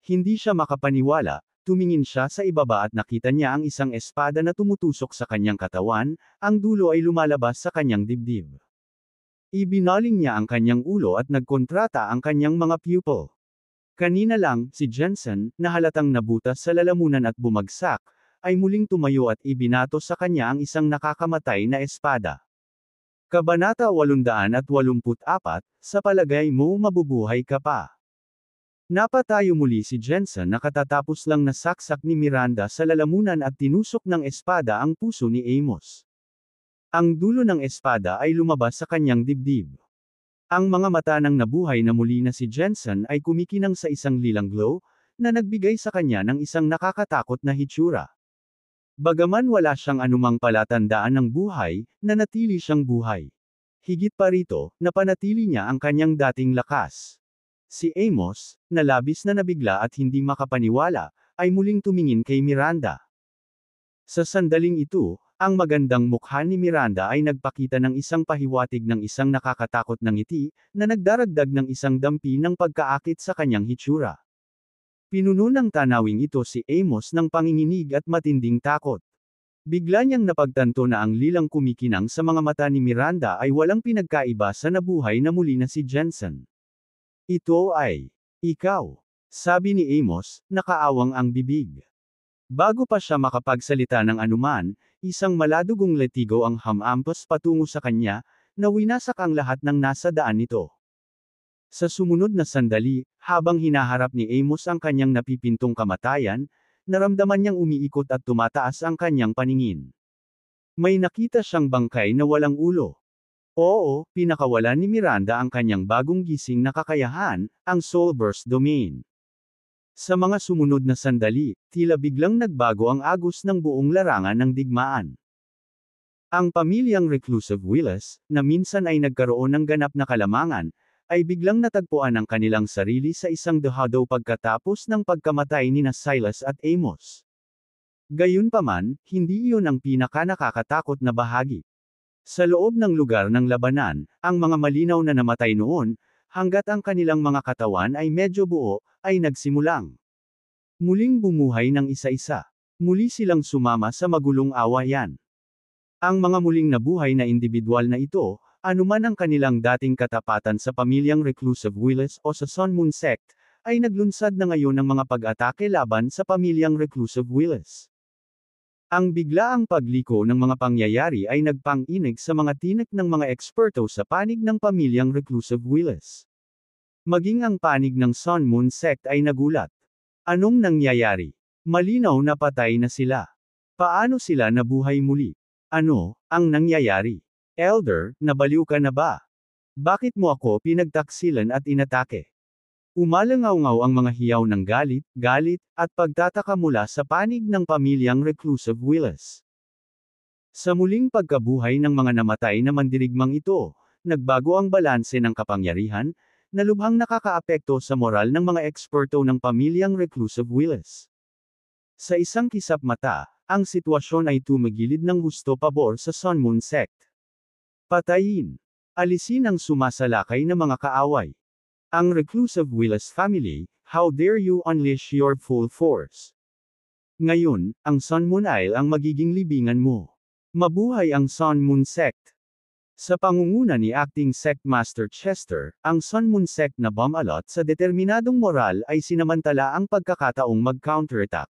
Hindi siya makapaniwala, tumingin siya sa ibaba at nakita niya ang isang espada na tumutusok sa kanyang katawan, ang dulo ay lumalabas sa kanyang dibdib. Ibinaling niya ang kanyang ulo at nagkontrata ang kanyang mga pupil. Kanina lang, si Jensen, na halatang nabutas sa lalamunan at bumagsak, ay muling tumayo at ibinato sa kanya ang isang nakakamatay na espada. Kabanata 884, sa palagay mo mabubuhay ka pa. Napatayo muli si Jensen na katatapos lang nasaksak ni Miranda sa lalamunan at tinusok ng espada ang puso ni Amos. Ang dulo ng espada ay lumabas sa kanyang dibdib. Ang mga mata ng nabuhay na muli na si Jensen ay kumikinang sa isang lilang glow, na nagbigay sa kanya ng isang nakakatakot na hitsura. Bagaman wala siyang anumang palatandaan ng buhay, nanatili siyang buhay. Higit pa rito, napanatili niya ang kanyang dating lakas. Si Amos, na labis na nabigla at hindi makapaniwala, ay muling tumingin kay Miranda. Sa sandaling ito, ang magandang mukha ni Miranda ay nagpakita ng isang pahiwatig ng isang nakakatakot na ngiti, na nagdaragdag ng isang dampi ng pagkaakit sa kanyang hitsura. Pinuno ng tanawing ito si Amos ng panginginig at matinding takot. Bigla niyang napagtanto na ang lilang kumikinang sa mga mata ni Miranda ay walang pinagkaiba sa nabuhay na muli na si Jensen. Ito ay, ikaw, sabi ni Amos, nakaawang ang bibig. Bago pa siya makapagsalita ng anuman, isang maladugong letigo ang hamampas patungo sa kanya, na winasak ang lahat ng nasa daan nito. Sa sumunod na sandali, habang hinaharap ni Amos ang kanyang napipintong kamatayan, naramdaman niyang umiikot at tumataas ang kanyang paningin. May nakita siyang bangkay na walang ulo. Oo, pinakawalan ni Miranda ang kanyang bagong gising na kakayahan, ang Soulburst Domain. Sa mga sumunod na sandali, tila biglang nagbago ang agos ng buong larangan ng digmaan. Ang pamilyang Reclusive Willis, na minsan ay nagkaroon ng ganap na kalamangan, ay biglang natagpuan ang kanilang sarili sa isang dehado pagkatapos ng pagkamatay ni Silas at Amos. Gayunpaman, hindi iyon ang pinaka-nakakatakot na bahagi. Sa loob ng lugar ng labanan, ang mga malinaw na namatay noon, hanggat ang kanilang mga katawan ay medyo buo, ay nagsimulang muling bumuhay ng isa-isa. Muli silang sumama sa magulong awayan. Ang mga muling nabuhay na individual na ito, anuman ang kanilang dating katapatan sa pamilyang Reclusive Willis o sa Sun Moon Sect, ay naglunsad na ngayon ng mga pag-atake laban sa pamilyang Reclusive Willis. Ang biglaang pagliko ng mga pangyayari ay nagpang-inig sa mga tinik ng mga eksperto sa panig ng pamilyang Reclusive Willis. Maging ang panig ng Sun Moon Sect ay nagulat. Anong nangyayari? Malinaw na patay na sila. Paano sila nabuhay muli? Ano ang nangyayari? Elder, nabaliw ka na ba? Bakit mo ako pinagtaksilan at inatake? Umalangaw-ngaw ang mga hiyaw ng galit, at pagtataka mula sa panig ng pamilyang Reclusive Willis. Sa muling pagkabuhay ng mga namatay na mandirigmang ito, nagbago ang balanse ng kapangyarihan, na lubhang nakakaapekto sa moral ng mga eksperto ng pamilyang Reclusive Willis. Sa isang kisap mata, ang sitwasyon ay tumagilid ng husto pabor sa Sun Moon Sect. Patayin. Alisin ang sumasalakay na mga kaaway. Ang Reclusive Willis family, how dare you unleash your full force? Ngayon, ang Sun Moon Isle ang magiging libingan mo. Mabuhay ang Sun Moon Sect. Sa pangunguna ni Acting Sect Master Chester, ang Sun Moon Sect na bumalot sa determinadong moral ay sinamantala ang pagkakataong mag-counterattack.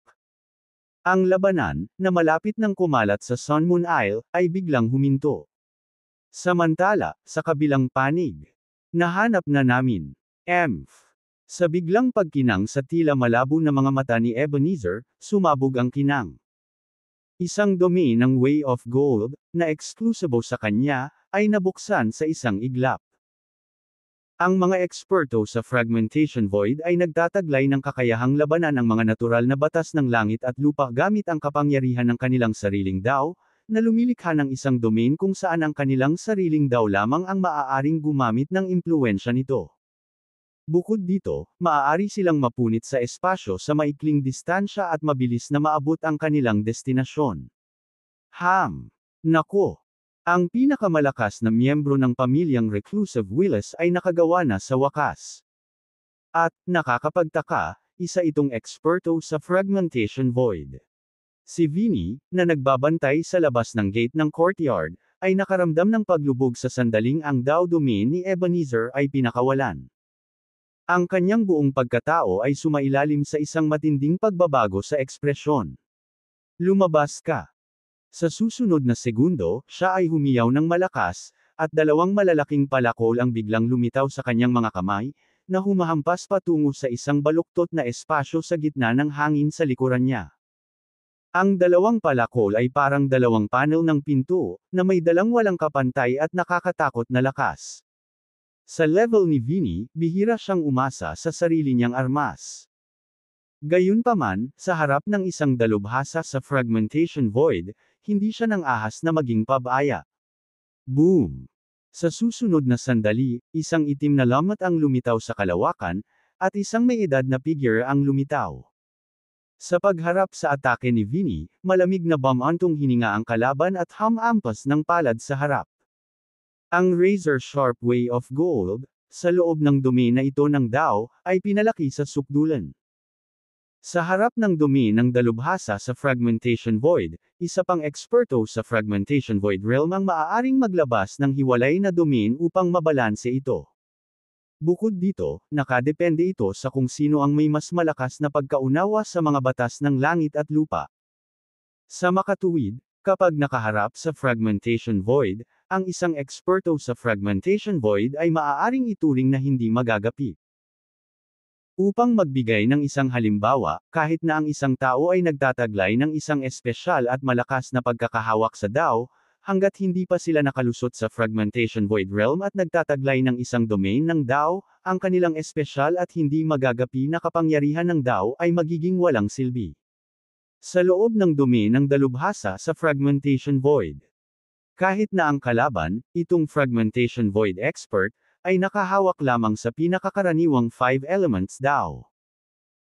Ang labanan, na malapit ng kumalat sa Sun Moon Isle, ay biglang huminto. Samantala, sa kabilang panig, nahanap na namin. Sa biglang pagkinang sa tila malabo na mga mata ni Ebenezer, sumabog ang kinang. Isang domain ng Way of Gold, na eksklusibo sa kanya, ay nabuksan sa isang iglap. Ang mga eksperto sa Fragmentation Void ay nagtataglay ng kakayahang labanan ang mga natural na batas ng langit at lupa gamit ang kapangyarihan ng kanilang sariling Dao, na lumilikha ng isang domain kung saan ang kanilang sariling Dao lamang ang maaaring gumamit ng impluwensya nito. Bukod dito, maaari silang mapunit sa espasyo sa maikling distansya at mabilis na maabot ang kanilang destinasyon. Nako! Ang pinakamalakas na miyembro ng pamilyang Reclusive Willis ay nakagawa na sa wakas. At, nakakapagtaka, isa itong eksperto sa Fragmentation Void. Si Vinny, na nagbabantay sa labas ng gate ng courtyard, ay nakaramdam ng paglubog sa sandaling ang Dao domain ni Ebenezer ay pinakawalan. Ang kanyang buong pagkatao ay sumailalim sa isang matinding pagbabago sa ekspresyon. Lumabas ka. Sa susunod na segundo, siya ay humiyaw ng malakas, at dalawang malalaking palakol ang biglang lumitaw sa kanyang mga kamay, na humahampas patungo sa isang baluktot na espasyo sa gitna ng hangin sa likuran niya. Ang dalawang palakol ay parang dalawang panel ng pinto, na may dalang walang kapantay at nakakatakot na lakas. Sa level ni Vinny, bihira siyang umasa sa sarili niyang armas. Gayunpaman, sa harap ng isang dalubhasa sa Fragmentation Void, hindi siya nang ahas na maging pabaya. Boom! Sa susunod na sandali, isang itim na lamot ang lumitaw sa kalawakan, at isang may edad na figure ang lumitaw. Sa pagharap sa atake ni Vinny, malamig na bumantong hininga ang kalaban at hamampas ng palad sa harap. Ang razor-sharp Way of Gold, sa loob ng domain na ito ng Dao, ay pinalaki sa sukdulan. Sa harap ng dumi ng dalubhasa sa fragmentation void, isa pang eksperto sa fragmentation void realm ang maaaring maglabas ng hiwalay na domain upang mabalanse ito. Bukod dito, nakadepende ito sa kung sino ang may mas malakas na pagkaunawa sa mga batas ng langit at lupa. Sa makatuwid, kapag nakaharap sa fragmentation void, ang isang eksperto sa fragmentation void ay maaaring ituring na hindi magagapi. Upang magbigay ng isang halimbawa, kahit na ang isang tao ay nagtataglay ng isang espesyal at malakas na pagkakahawak sa DAO, hanggat hindi pa sila nakalusot sa fragmentation void realm at nagtataglay ng isang domain ng DAO, ang kanilang espesyal at hindi magagapi na kapangyarihan ng DAO ay magiging walang silbi. Sa loob ng domain ng dalubhasa sa fragmentation void. Kahit na ang kalaban, itong fragmentation void expert, ay nakahawak lamang sa pinakakaraniwang 5 elements DAO.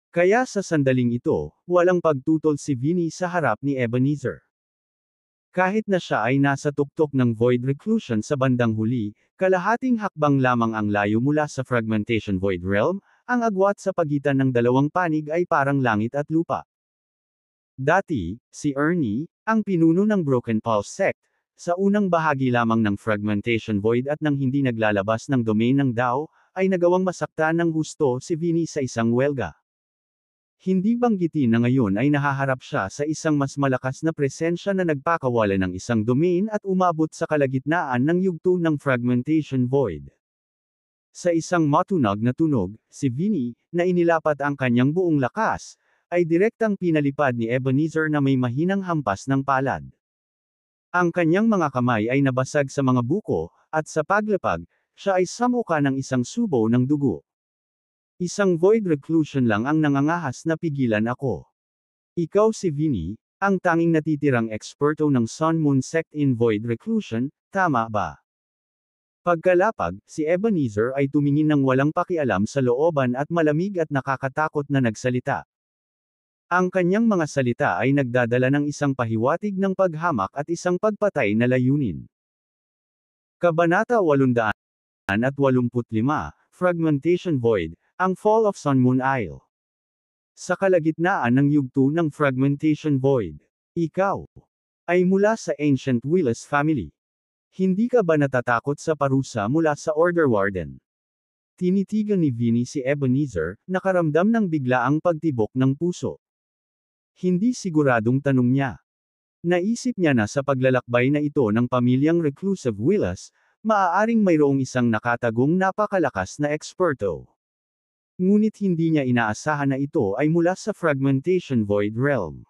Kaya sa sandaling ito, walang pagtutol si Vinny sa harap ni Ebenezer. Kahit na siya ay nasa tuktok ng void reclusion sa bandang huli, kalahating hakbang lamang ang layo mula sa fragmentation void realm, ang agwat sa pagitan ng dalawang panig ay parang langit at lupa. Dati, si Ernie, ang pinuno ng Broken Pulse sect, sa unang bahagi lamang ng fragmentation void at nang hindi naglalabas ng domain ng DAO, ay nagawang masaktan ng husto si Vinny sa isang welga. Hindi banggitin na ngayon ay nahaharap siya sa isang mas malakas na presensya na nagpakawala ng isang domain at umabot sa kalagitnaan ng yugto ng fragmentation void. Sa isang matunog na tunog, si Vinny, na inilapat ang kanyang buong lakas, ay direktang pinalipad ni Ebenezer na may mahinang hampas ng palad. Ang kanyang mga kamay ay nabasag sa mga buko, at sa paglapag, siya ay samuka ng isang subo ng dugo. Isang void reclusion lang ang nangangahas na pigilan ako. Ikaw si Vinny, ang tanging natitirang eksperto ng Sun Moon Sect in void reclusion, tama ba? Pagkalapag, si Ebenezer ay tumingin ng walang pakialam sa looban at malamig at nakakatakot na nagsalita. Ang kanyang mga salita ay nagdadala ng isang pahiwatig ng paghamak at isang pagpatay na layunin. Kabanata 885, Fragmentation Void, ang Fall of Sun Moon Isle. Sa kalagitnaan ng yugto ng Fragmentation Void, ikaw ay mula sa Ancient Willis family. Hindi ka ba natatakot sa parusa mula sa Order Warden? Tinitigan ni Vinny si Ebenezer, nakaramdam ng biglaang pagtibok ng puso. Hindi siguradong tanong niya. Naisip niya na sa paglalakbay na ito ng pamilyang reclusive Willis, maaaring mayroong isang nakatagong napakalakas na eksperto. Ngunit hindi niya inaasahan na ito ay mula sa fragmentation void realm.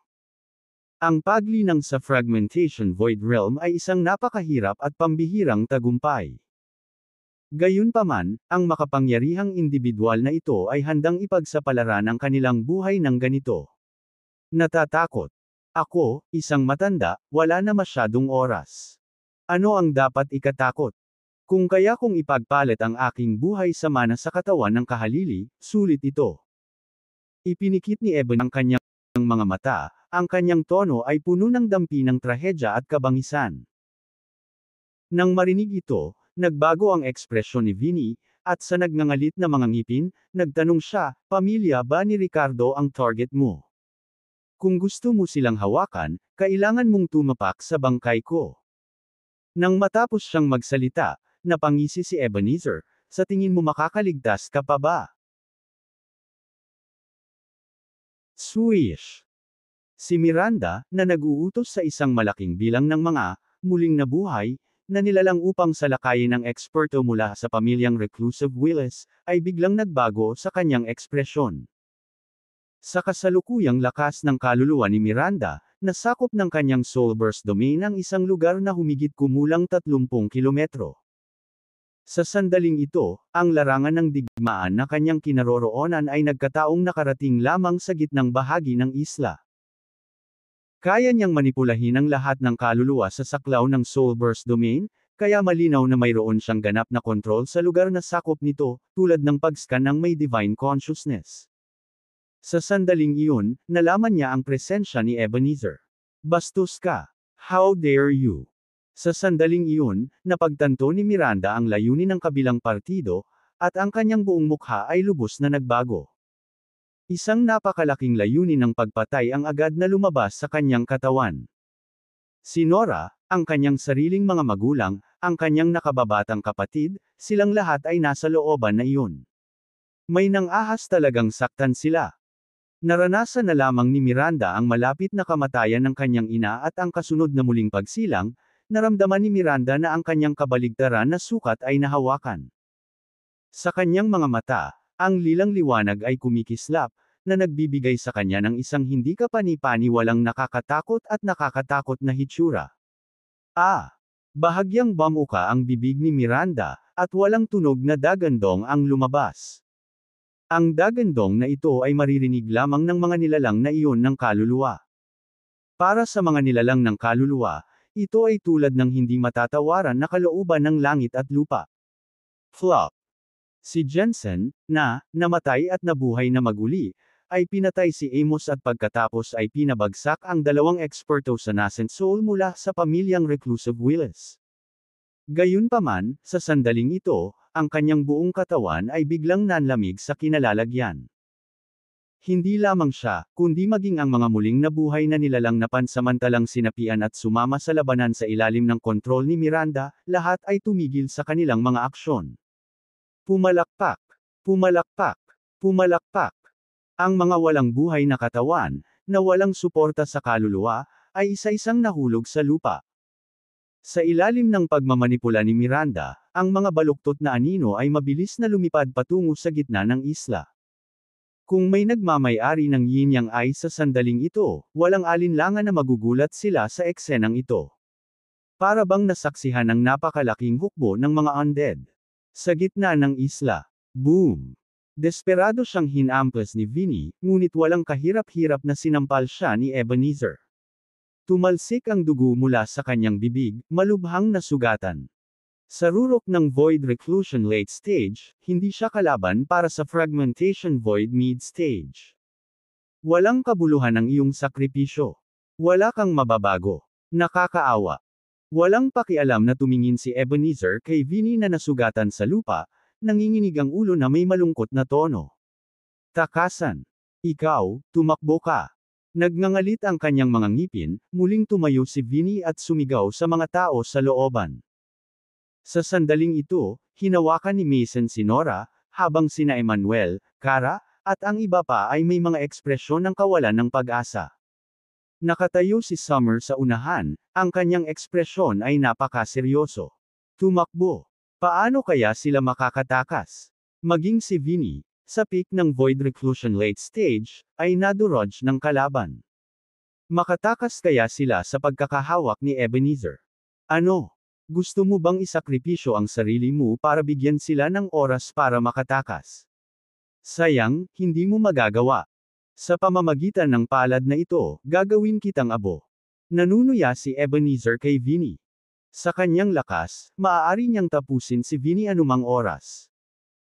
Ang paglinang sa fragmentation void realm ay isang napakahirap at pambihirang tagumpay. Gayunpaman, ang makapangyarihang individual na ito ay handang ipagsapalaran ang kanilang buhay ng ganito. Natatakot. Ako, isang matanda, wala na masyadong oras. Ano ang dapat ikatakot? Kung kaya kong ipagpalit ang aking buhay sa mana sa katawan ng kahalili, sulit ito. Ipinikit ni Eben ang kanyang mga mata, ang kanyang tono ay puno ng dampi ng trahedya at kabangisan. Nang marinig ito, nagbago ang ekspresyon ni Vinny, at sa nagngangalit na mga ngipin, nagtanong siya, pamilya ba ni Ricardo ang target mo? Kung gusto mo silang hawakan, kailangan mong tumapak sa bangkay ko. Nang matapos siyang magsalita, napangisi si Ebenezer, sa tingin mo makakaligtas ka pa ba? Swish! Si Miranda, na nag-uutos sa isang malaking bilang ng mga muling nabuhay, na nilalang upang salakayin ng eksperto mula sa pamilyang reclusive Willis, ay biglang nagbago sa kanyang ekspresyon. Sa kasalukuyang lakas ng kaluluwa ni Miranda, nasakop ng kanyang soulburst domain ang isang lugar na humigit kumulang 30 kilometro. Sa sandaling ito, ang larangan ng digmaan na kanyang kinaroroonan ay nagkataong nakarating lamang sa gitnang bahagi ng isla. Kaya niyang manipulahin ang lahat ng kaluluwa sa saklaw ng soulburst domain, kaya malinaw na mayroon siyang ganap na kontrol sa lugar na sakop nito, tulad ng pag-scan ng may divine consciousness. Sa sandaling iyon, nalaman niya ang presensya ni Ebenezer. Bastos ka! How dare you! Sa sandaling iyon, napagtanto ni Miranda ang layunin ng kabilang partido, at ang kanyang buong mukha ay lubos na nagbago. Isang napakalaking layunin ng pagpatay ang agad na lumabas sa kanyang katawan. Si Nora, ang kanyang sariling mga magulang, ang kanyang nakababatang kapatid, silang lahat ay nasa looban na iyon. May nang-ahas talagang saktan sila. Naranasan na lamang ni Miranda ang malapit na kamatayan ng kanyang ina at ang kasunod na muling pagsilang, naramdaman ni Miranda na ang kanyang kabaligtaran na sukat ay nahawakan. Sa kanyang mga mata, ang lilang liwanag ay kumikislap, na nagbibigay sa kanya ng isang hindi kapani-paniwalang nakakatakot at nakakatakot na hitsura. Bahagyang bamuka ang bibig ni Miranda, at walang tunog na dagandong ang lumabas. Ang dagandong na ito ay maririnig lamang ng mga nilalang na iyon ng kaluluwa. Para sa mga nilalang ng kaluluwa, ito ay tulad ng hindi matatawaran na kalooban ng langit at lupa. Flop. Si Jensen, na namatay at nabuhay na maguli, ay pinatay si Amos at pagkatapos ay pinabagsak ang dalawang eksperto sa nascent soul mula sa pamilyang reclusive Willis. Gayunpaman, sa sandaling ito, ang kanyang buong katawan ay biglang nanlamig sa kinalalagyan. Hindi lamang siya, kundi maging ang mga muling nabuhay na nilalang na pansamantalang sinapian at sumama sa labanan sa ilalim ng kontrol ni Miranda, lahat ay tumigil sa kanilang mga aksyon. Pumalakpak! Pumalakpak! Pumalakpak! Ang mga walang buhay na katawan, na walang suporta sa kaluluwa, ay isa-isang nahulog sa lupa. Sa ilalim ng pagmamanipula ni Miranda, ang mga baluktot na anino ay mabilis na lumipad patungo sa gitna ng isla. Kung may nagmamay-ari ng yin-yang ay sa sandaling ito, walang alinlangan na magugulat sila sa eksenang ito. Para bang nasaksihan ng napakalaking hukbo ng mga undead. Sa gitna ng isla. Boom! Desperado siyang hinampas ni Vinny, ngunit walang kahirap-hirap na sinampal siya ni Ebenezer. Tumalsik ang dugo mula sa kanyang bibig, malubhang nasugatan. Sa rurok ng Void Reclusion late stage, hindi siya kalaban para sa Fragmentation Void mid stage. Walang kabuluhan ang iyong sakripisyo. Wala kang mababago. Nakakaawa. Walang pakialam na tumingin si Ebenezer kay Vinny na nasugatan sa lupa, nanginginig ang ulo na may malungkot na tono. Takasan. Ikaw, tumakbo ka. Nagngangalit ang kanyang mga ngipin, muling tumayo si Vinny at sumigaw sa mga tao sa looban. Sa sandaling ito, hinawakan ni Mason si Nora, habang sina Emmanuel, Cara, at ang iba pa ay may mga ekspresyon ng kawalan ng pag-asa. Nakatayo si Summer sa unahan, ang kanyang ekspresyon ay napakaseryoso. Tumakbo. Paano kaya sila makakatakas? Maging si Vinny, sa peak ng Void Reclusion late stage, ay nadurodge ng kalaban. Makatakas kaya sila sa pagkakahawak ni Ebenezer? Ano? Gusto mo bang isakripisyo ang sarili mo para bigyan sila ng oras para makatakas? Sayang, hindi mo magagawa. Sa pamamagitan ng palad na ito, gagawin kitang abo. Nanunuya si Ebenezer kay Vinny. Sa kanyang lakas, maaari niyang tapusin si Vinny anumang oras.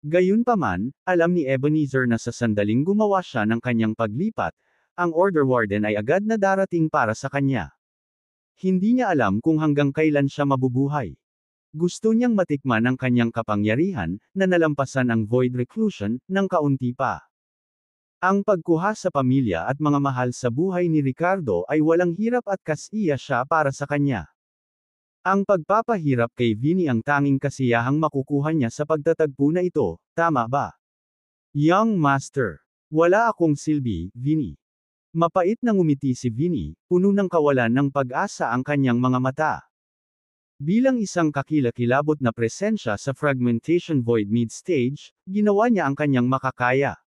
Gayunpaman, alam ni Ebenezer na sa sandaling gumawa siya ng kanyang paglipat, ang Order Warden ay agad na darating para sa kanya. Hindi niya alam kung hanggang kailan siya mabubuhay. Gusto niyang matikman ang kanyang kapangyarihan, na nalampasan ang Void Reclusion, ng kaunti pa. Ang pagkuha sa pamilya at mga mahal sa buhay ni Ricardo ay walang hirap at kasiya siya para sa kanya. Ang pagpapahirap kay Vinny ang tanging kasiyahang makukuha niya sa pagtatagpo na ito, tama ba? Young Master. Wala akong silbi, Vinny. Mapait na ngumiti si Vinny, puno ng kawalan ng pag-asa ang kanyang mga mata. Bilang isang kakilakilabot na presensya sa Fragmentation Void mid-stage, ginawa niya ang kanyang makakaya.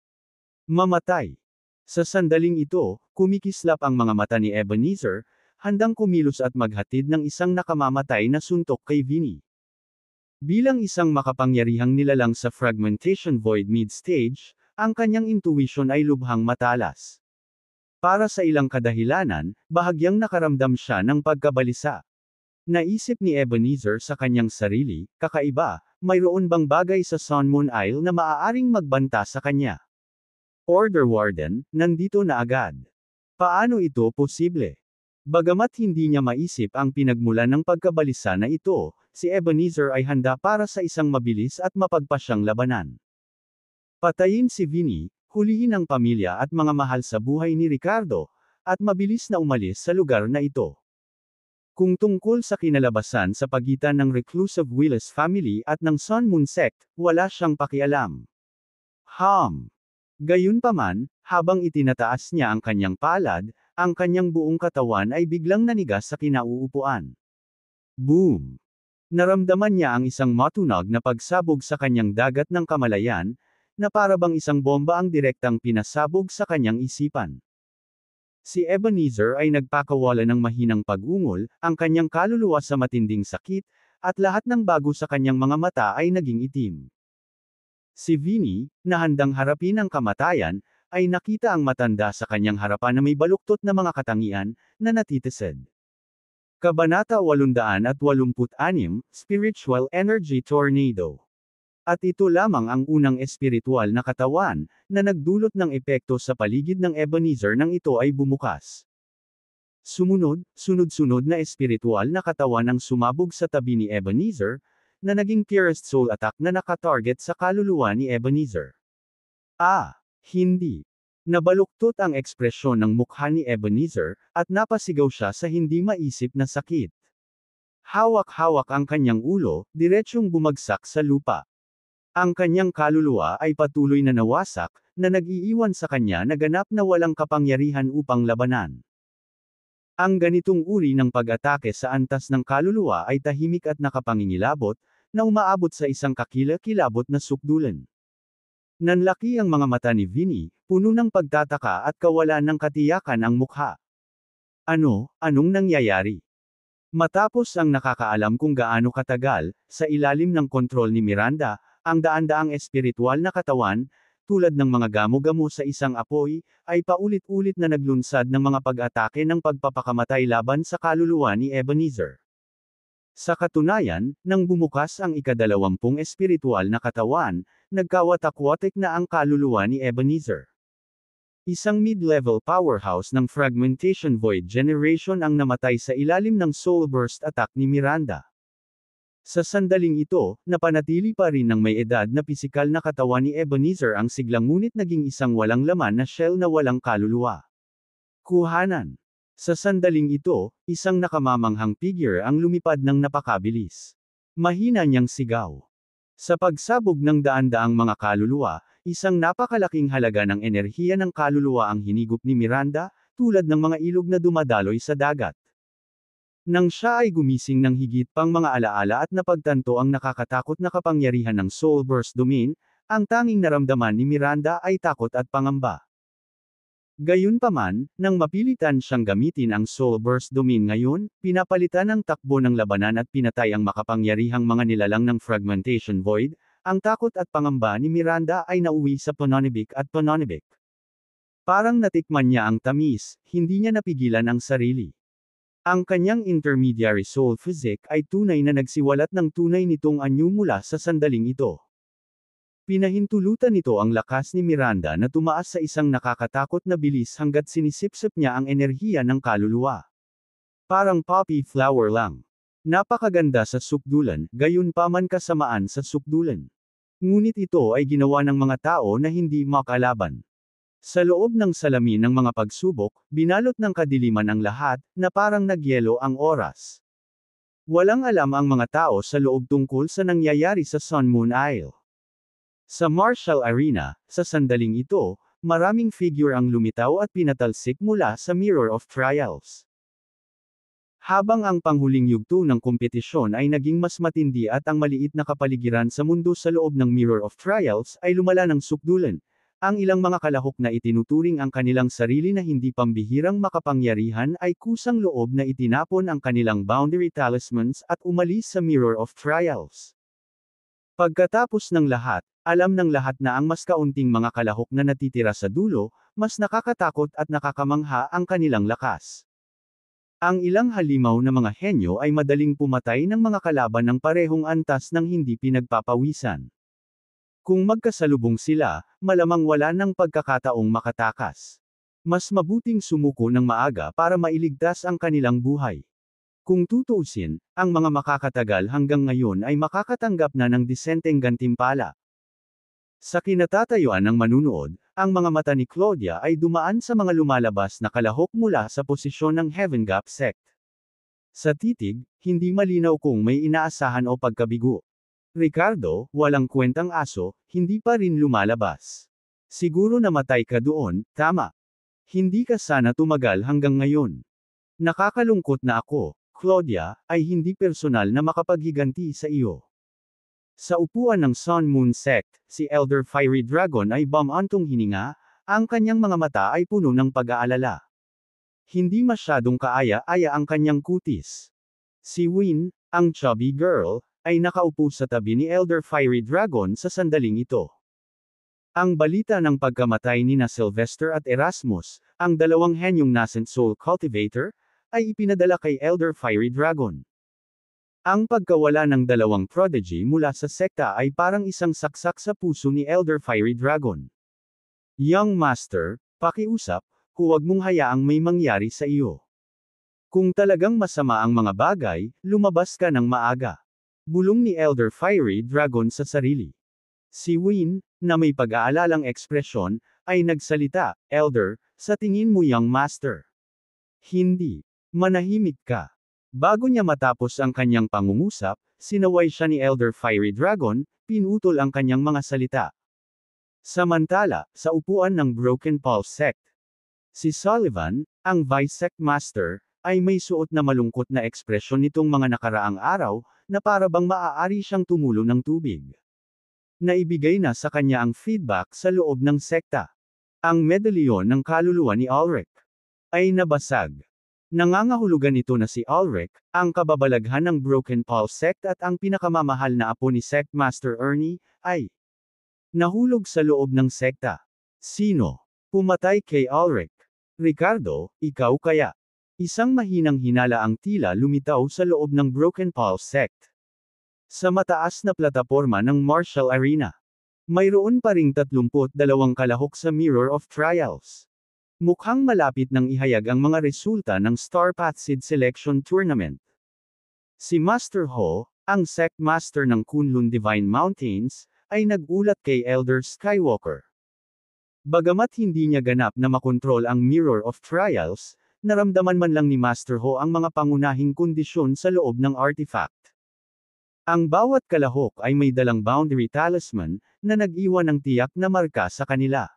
Mamatay. Sa sandaling ito, kumikislap ang mga mata ni Ebenezer, handang kumilos at maghatid ng isang nakamamatay na suntok kay Vinny. Bilang isang makapangyarihang nilalang sa Fragmentation Void mid-stage, ang kanyang intuition ay lubhang matalas. Para sa ilang kadahilanan, bahagyang nakaramdam siya ng pagkabalisa. Naisip ni Ebenezer sa kanyang sarili, kakaiba, mayroon bang bagay sa Sun Moon Isle na maaaring magbanta sa kanya? Order Warden, nandito na agad. Paano ito posible? Bagamat hindi niya maisip ang pinagmulan ng pagkabalisa na ito, si Ebenezer ay handa para sa isang mabilis at mapagpasyang labanan. Patayin si Vinny, hulihin ang pamilya at mga mahal sa buhay ni Ricardo, at mabilis na umalis sa lugar na ito. Kung tungkol sa kinalabasan sa pagitan ng reclusive Willis family at ng Sun Moon sect, wala siyang pakialam. Gayunpaman, habang itinataas niya ang kanyang palad, ang kanyang buong katawan ay biglang nanigas sa kinauupuan. Boom! Naramdaman niya ang isang matunog na pagsabog sa kanyang dagat ng kamalayan, na parabang isang bomba ang direktang pinasabog sa kanyang isipan. Si Ebenezer ay nagpakawala ng mahinang pag-ungol, ang kanyang kaluluwa sa matinding sakit, at lahat ng bago sa kanyang mga mata ay naging itim. Si Vinny, na handang harapin ang kamatayan, ay nakita ang matanda sa kanyang harapan na may baluktot na mga katangian, na natitisod. Kabanata 886, Spiritual Energy Tornado. At ito lamang ang unang espiritual na katawan, na nagdulot ng epekto sa paligid ng Ebenezer nang ito ay bumukas. Sunod-sunod na espiritual na katawan ang sumabog sa tabi ni Ebenezer, na naging purest soul attack na nakatarget sa kaluluwa ni Ebenezer. Hindi. Nabaluktot ang ekspresyon ng mukha ni Ebenezer, at napasigaw siya sa hindi maisip na sakit. Hawak-hawak ang kanyang ulo, diretsyong bumagsak sa lupa. Ang kanyang kaluluwa ay patuloy na nawasak, na nag-iiwan sa kanya na ganap na walang kapangyarihan upang labanan. Ang ganitong uri ng pag-atake sa antas ng kaluluwa ay tahimik at nakapangingilabot, na umaabot sa isang kakilakilabot na sukdulan. Nanlaki ang mga mata ni Vinny, puno ng pagtataka at kawalan ng katiyakan ang mukha. Anong nangyayari? Matapos ang nakakaalam kung gaano katagal, sa ilalim ng kontrol ni Miranda, ang daan-daang espiritual na katawan, tulad ng mga gamo-gamo sa isang apoy, ay paulit-ulit na naglunsad ng mga pag-atake ng pagpapakamatay laban sa kaluluwa ni Ebenezer. Sa katunayan, nang bumukas ang ika-20 espiritual na katawan, nagkawatak-watik na ang kaluluwa ni Ebenezer. Isang mid-level powerhouse ng fragmentation void generation ang namatay sa ilalim ng soul burst attack ni Miranda. Sa sandaling ito, napanatili pa rin ng may edad na pisikal na katawan ni Ebenezer ang siglang ngunit naging isang walang laman na shell na walang kaluluwa. Kuhanan. Sa sandaling ito, isang nakamamanghang figure ang lumipad ng napakabilis. Mahina niyang sigaw. Sa pagsabog ng daan-daang mga kaluluwa, isang napakalaking halaga ng enerhiya ng kaluluwa ang hinigop ni Miranda, tulad ng mga ilog na dumadaloy sa dagat. Nang siya ay gumising ng higit pang mga alaala at napagtanto ang nakakatakot na kapangyarihan ng Soul Burst Domain, ang tanging naramdaman ni Miranda ay takot at pangamba. Gayunpaman, nang mapilitan siyang gamitin ang Soul Burst Domain ngayon, pinapalitan ang takbo ng labanan at pinatay ang makapangyarihang mga nilalang ng Fragmentation Void, ang takot at pangamba ni Miranda ay nauwi sa Pononibik at Pononibik. Parang natikman niya ang tamis, hindi niya napigilan ang sarili. Ang kanyang intermediary soul physique ay tunay na nagsiwalat ng tunay nitong anyo mula sa sandaling ito. Pinahintulutan nito ang lakas ni Miranda na tumaas sa isang nakakatakot na bilis hanggat sinisipsip niya ang enerhiya ng kaluluwa. Parang poppy flower lang. Napakaganda sa sukdulan, gayunpaman kasamaan sa sukdulan. Ngunit ito ay ginawa ng mga tao na hindi makalaban. Sa loob ng salamin ng mga pagsubok, binalot ng kadiliman ang lahat, na parang nagyelo ang oras. Walang alam ang mga tao sa loob tungkol sa nangyayari sa Sun Moon Isle. Sa Martial Arena, sa sandaling ito, maraming figure ang lumitaw at pinatalsik mula sa Mirror of Trials. Habang ang panghuling yugto ng kompetisyon ay naging mas matindi at ang maliit na kapaligiran sa mundo sa loob ng Mirror of Trials ay lumala ng sukdulan, ang ilang mga kalahok na itinuturing ang kanilang sarili na hindi pambihirang makapangyarihan ay kusang loob na itinapon ang kanilang boundary talismans at umalis sa Mirror of Trials. Pagkatapos ng lahat, alam ng lahat na ang mas kaunting mga kalahok na natitira sa dulo, mas nakakatakot at nakakamangha ang kanilang lakas. Ang ilang halimaw na mga henyo ay madaling pumatay ng mga kalaban ng parehong antas ng hindi pinagpapawisan. Kung magkasalubong sila, malamang wala ng pagkakataong makatakas. Mas mabuting sumuko ng maaga para mailigtas ang kanilang buhay. Kung tutuusin, ang mga makakatagal hanggang ngayon ay makakatanggap na ng disenteng gantimpala. Sa kinatatayuan ng manunood, ang mga mata ni Claudia ay dumaan sa mga lumalabas na kalahok mula sa posisyon ng Heaven Gap sect. Sa titig, hindi malinaw kung may inaasahan o pagkabigo. Ricardo, walang kwentang aso, hindi pa rin lumalabas. Siguro namatay ka doon, tama. Hindi ka sana tumagal hanggang ngayon. Nakakalungkot na ako, Claudia, ay hindi personal na makapaghiganti sa iyo. Sa upuan ng Sun Moon Sect, si Elder Fiery Dragon ay bumantong hininga, ang kanyang mga mata ay puno ng pag-aalala. Hindi masyadong kaaya-aya ang kanyang kutis. Si Win, ang chubby girl, ay nakaupo sa tabi ni Elder Fiery Dragon sa sandaling ito. Ang balita ng pagkamatay ni na Sylvester at Erasmus, ang dalawang henyong nascent soul cultivator, ay ipinadala kay Elder Fiery Dragon. Ang pagkawala ng dalawang prodigy mula sa sekta ay parang isang saksak sa puso ni Elder Fiery Dragon. Young Master, pakiusap, huwag mong hayaang may mangyari sa iyo. Kung talagang masama ang mga bagay, lumabas ka ng maaga. Bulong ni Elder Fiery Dragon sa sarili. Si Win, na may pag-aalalang ekspresyon, ay nagsalita, Elder, sa tingin mo Young Master. Hindi. Manahimik ka. Bago niya matapos ang kanyang pangungusap, sinaway siya ni Elder Fiery Dragon, pinutol ang kanyang mga salita. Samantala, sa upuan ng Broken Pulse Sect, si Sullivan, ang Vice Sect Master, ay may suot na malungkot na ekspresyon nitong mga nakaraang araw, na para bang maaari siyang tumulo ng tubig. Naibigay na sa kanya ang feedback sa loob ng sekta. Ang medalyon ng kaluluwa ni Ulrich ay nabasag. Nangangahulugan ito na si Ulrich, ang kababalaghan ng Broken Pulse Sect at ang pinakamamahal na apo ni Sect Master Ernie, ay nahulog sa loob ng sekta. Sino? Pumatay kay Ulrich. Ricardo, ikaw kaya? Isang mahinang hinala ang tila lumitaw sa loob ng Broken Pulse Sect. Sa mataas na plataporma ng Marshall Arena, mayroon pa ring 32 kalahok sa Mirror of Trials. Mukhang malapit nang ihayag ang mga resulta ng Star Path Seed Selection Tournament. Si Master Ho, ang Sect Master ng Kunlun Divine Mountains, ay nag-ulat kay Elder Skywalker. Bagamat hindi niya ganap na makontrol ang Mirror of Trials, naramdaman man lang ni Master Ho ang mga pangunahing kondisyon sa loob ng artifact. Ang bawat kalahok ay may dalang boundary talisman, na nag-iwan ng tiyak na marka sa kanila.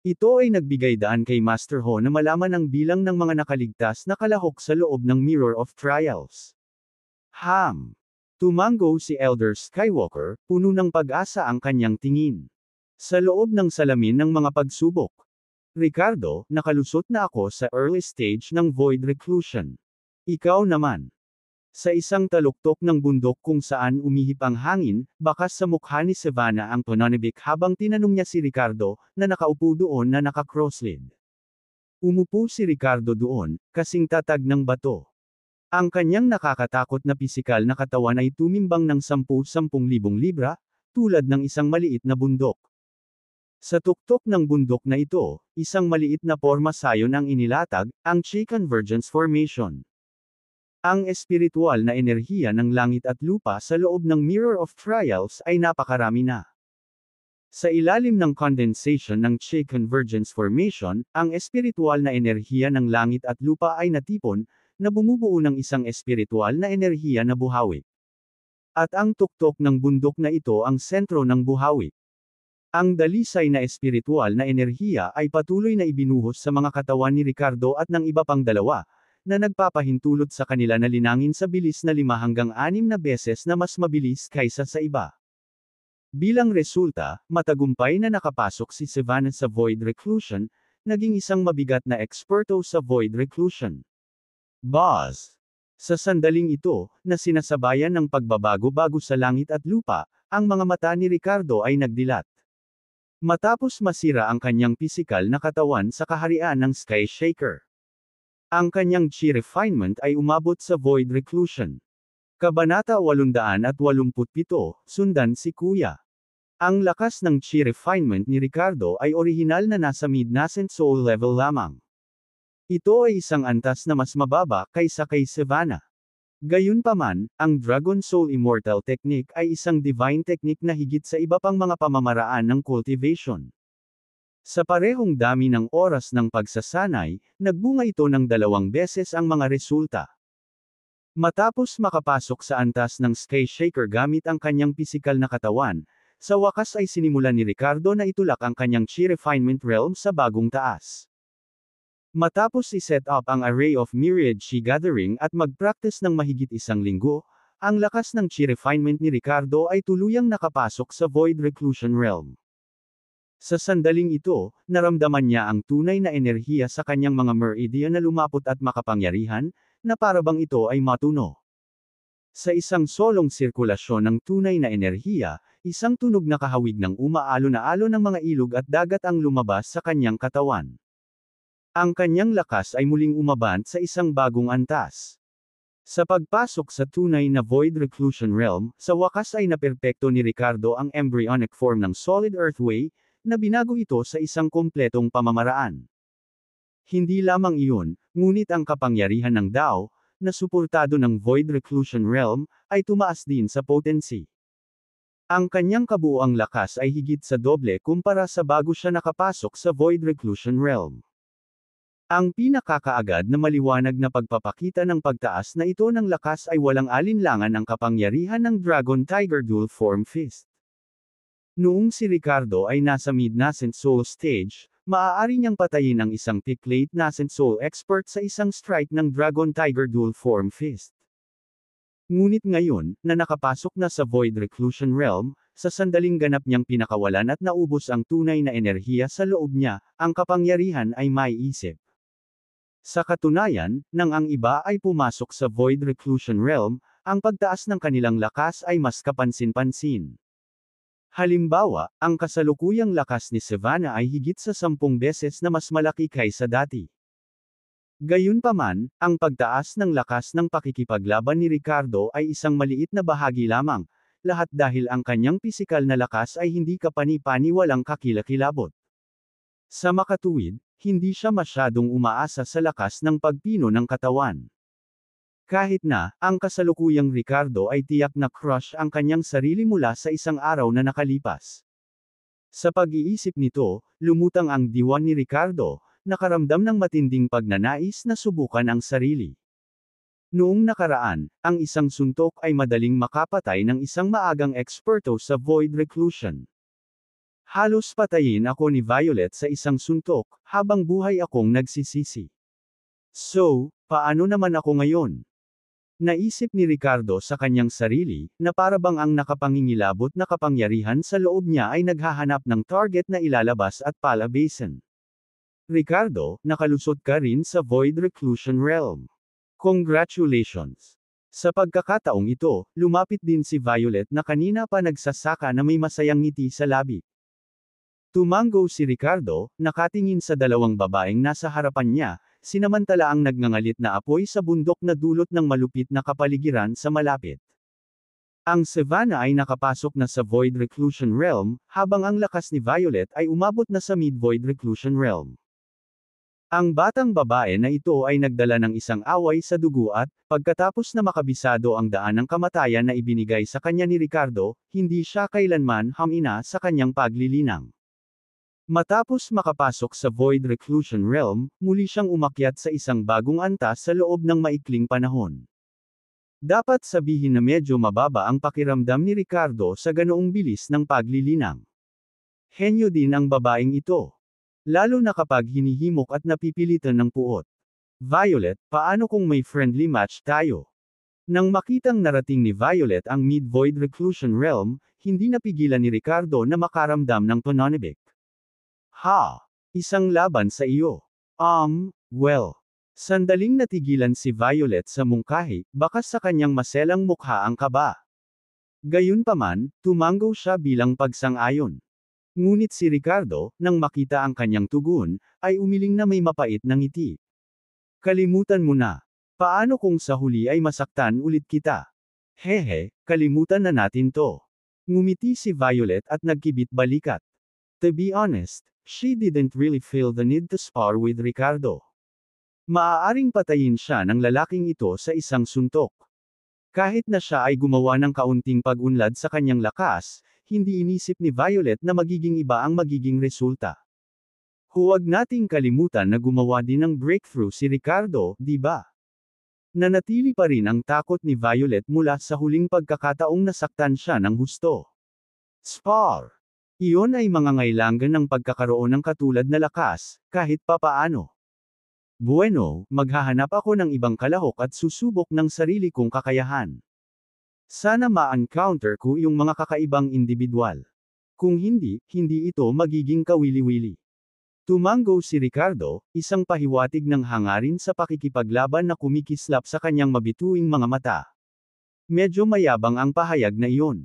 Ito ay nagbigay daan kay Master Ho na malaman ang bilang ng mga nakaligtas na kalahok sa loob ng Mirror of Trials. Tumango si Elder Skywalker, puno ng pag-asa ang kanyang tingin. Sa loob ng salamin ng mga pagsubok. Ricardo, nakalusot na ako sa early stage ng Void Reclusion. Ikaw naman. Sa isang taluktok ng bundok kung saan umihip ang hangin, bakas sa mukha ni Savannah ang pananibik habang tinanong niya si Ricardo, na nakaupo doon na naka-crosslid. Umupo si Ricardo doon, kasing tatag ng bato. Ang kanyang nakakatakot na pisikal na katawan ay tumimbang ng 10,000 libra, tulad ng isang maliit na bundok. Sa tuktok ng bundok na ito, isang maliit na porma sayon ang inilatag, ang Chi Convergence Formation. Ang espiritual na enerhiya ng langit at lupa sa loob ng Mirror of Trials ay napakarami na. Sa ilalim ng condensation ng Chi Convergence Formation, ang espiritual na enerhiya ng langit at lupa ay natipon, na bumubuo ng isang espiritual na enerhiya na buhawi. At ang tuktok ng bundok na ito ang sentro ng buhawi. Ang dalisay na espiritual na enerhiya ay patuloy na ibinuhos sa mga katawan ni Ricardo at ng iba pang dalawa, na nagpapahintulot sa kanila na linangin sa bilis na 5 hanggang 6 na beses na mas mabilis kaysa sa iba. Bilang resulta, matagumpay na nakapasok si Savannah sa Void Reclusion, naging isang mabigat na eksperto sa Void Reclusion. Boss! Sa sandaling ito, na sinasabayan ng pagbabago-bago sa langit at lupa, ang mga mata ni Ricardo ay nagdilat. Matapos masira ang kanyang pisikal na katawan sa kaharian ng Sky Shaker. Ang kanyang Chi Refinement ay umabot sa Void Reclusion. Kabanata 887, sundan si Kuya. Ang lakas ng Chi Refinement ni Ricardo ay orihinal na nasa mid-nascent soul level lamang. Ito ay isang antas na mas mababa kaysa kay Savannah. Gayunpaman, ang Dragon Soul Immortal Technique ay isang divine technique na higit sa iba pang mga pamamaraan ng cultivation. Sa parehong dami ng oras ng pagsasanay, nagbunga ito ng 2 beses ang mga resulta. Matapos makapasok sa antas ng Sky Shaker gamit ang kanyang pisikal na katawan, sa wakas ay sinimulan ni Ricardo na itulak ang kanyang Chi Refinement Realm sa bagong taas. Matapos i-set up ang array of myriad Chi Gathering at mag-practice ng mahigit 1 linggo, ang lakas ng Chi Refinement ni Ricardo ay tuluyang nakapasok sa Void Reclusion Realm. Sa sandaling ito, naramdaman niya ang tunay na enerhiya sa kanyang mga meridian na lumapot at makapangyarihan, na parabang ito ay matuno. Sa isang solong sirkulasyon ng tunay na enerhiya, isang tunog na kahawig ng umaalon-alon ng mga ilog at dagat ang lumabas sa kanyang katawan. Ang kanyang lakas ay muling umabant sa isang bagong antas. Sa pagpasok sa tunay na Void Reclusion Realm, sa wakas ay naperpekto ni Ricardo ang embryonic form ng Solid Earthway, na binago ito sa isang kompletong pamamaraan. Hindi lamang iyon, ngunit ang kapangyarihan ng Dao, na suportado ng Void Reclusion Realm, ay tumaas din sa potency. Ang kanyang kabuuang lakas ay higit sa doble kumpara sa bago siya nakapasok sa Void Reclusion Realm. Ang pinakakaagad na maliwanag na pagpapakita ng pagtaas na ito ng lakas ay walang alinlangan ang kapangyarihan ng Dragon Tiger Dual Form Fist. Noong si Ricardo ay nasa mid-nascent soul stage, maaari niyang patayin ang isang peak late nascent soul expert sa isang strike ng Dragon Tiger Dual Form Fist. Ngunit ngayon, na nakapasok na sa Void Reclusion Realm, sa sandaling ganap niyang pinakawalan at naubos ang tunay na enerhiya sa loob niya, ang kapangyarihan ay may isip. Sa katunayan, nang ang iba ay pumasok sa Void Reclusion Realm, ang pagtaas ng kanilang lakas ay mas kapansin-pansin. Halimbawa, ang kasalukuyang lakas ni Savannah ay higit sa 10 beses na mas malaki kaysa dati. Gayunpaman, ang pagtaas ng lakas ng pakikipaglaban ni Ricardo ay isang maliit na bahagi lamang, lahat dahil ang kanyang pisikal na lakas ay hindi kapani-paniwalang kakilakilabot. Sa makatuwid, hindi siya masyadong umaasa sa lakas ng pagpino ng katawan. Kahit na, ang kasalukuyang Ricardo ay tiyak na crush ang kanyang sarili mula sa isang araw na nakalipas. Sa pag-iisip nito, lumutang ang diwa ni Ricardo, nakaramdam ng matinding pagnanais na subukan ang sarili. Noong nakaraan, ang isang suntok ay madaling makapatay ng isang maagang eksperto sa Void Reclusion. Halos patayin ako ni Violet sa isang suntok, habang buhay akong nagsisisi. So, paano naman ako ngayon? Naisip ni Ricardo sa kanyang sarili, na parabang ang nakapangingilabot na kapangyarihan sa loob niya ay naghahanap ng target na ilalabas at palabasin. Ricardo, nakalusot ka rin sa Void Reclusion Realm. Congratulations! Sa pagkakataong ito, lumapit din si Violet na kanina pa nagsasaka na may masayang ngiti sa labi. Tumango si Ricardo, nakatingin sa dalawang babaeng nasa harapan niya, sinamantala ang nagngangalit na apoy sa bundok na dulot ng malupit na kapaligiran sa malapit. Ang Savannah ay nakapasok na sa Void Reclusion Realm, habang ang lakas ni Violet ay umabot na sa Mid-Void Reclusion Realm. Ang batang babae na ito ay nagdala ng isang away sa dugo at, pagkatapos na makabisado ang daan ng kamatayan na ibinigay sa kanya ni Ricardo, hindi siya kailanman hamina sa kanyang paglilinang. Matapos makapasok sa Void Reclusion Realm, muli siyang umakyat sa isang bagong antas sa loob ng maikling panahon. Dapat sabihin na medyo mababa ang pakiramdam ni Ricardo sa ganoong bilis ng paglilinang. Henyo din ang babaeng ito. Lalo na kapag hinihimok at napipilitan ng puot. Violet, paano kung may friendly match tayo? Nang makitang narating ni Violet ang Mid-Void Reclusion Realm, hindi napigilan ni Ricardo na makaramdam ng pananabik. Ha! Isang laban sa iyo. Well. Sandaling natigilan si Violet sa mungkahi, bakas sa kanyang maselang mukha ang kaba. Gayunpaman, tumango siya bilang pagsang-ayon. Ngunit si Ricardo, nang makita ang kanyang tugon, ay umiling na may mapait na ngiti. Kalimutan mo na. Paano kung sa huli ay masaktan ulit kita? Hehe, kalimutan na natin to. Ngumiti si Violet at nagkibit balikat. To be honest, she didn't really feel the need to spar with Ricardo. Maaaring patayin siya ng lalaking ito sa isang suntok. Kahit na siya ay gumawa ng kaunting pag-unlad sa kanyang lakas, hindi inisip ni Violet na magiging iba ang magiging resulta. Huwag nating kalimutan na gumawa din ng breakthrough si Ricardo, di ba? Nanatili pa rin ang takot ni Violet mula sa huling pagkakataong nasaktan siya ng husto. Spar. Iyon ay mangangailangan ng pagkakaroon ng katulad na lakas, kahit papaano. Bueno, maghahanap ako ng ibang kalahok at susubok ng sarili kong kakayahan. Sana ma-encounter ko yung mga kakaibang individual. Kung hindi, hindi ito magiging kawili-wili. Tumango si Ricardo, isang pahiwatig ng hangarin sa pakikipaglaban na kumikislap sa kanyang mabituing mga mata. Medyo mayabang ang pahayag na iyon.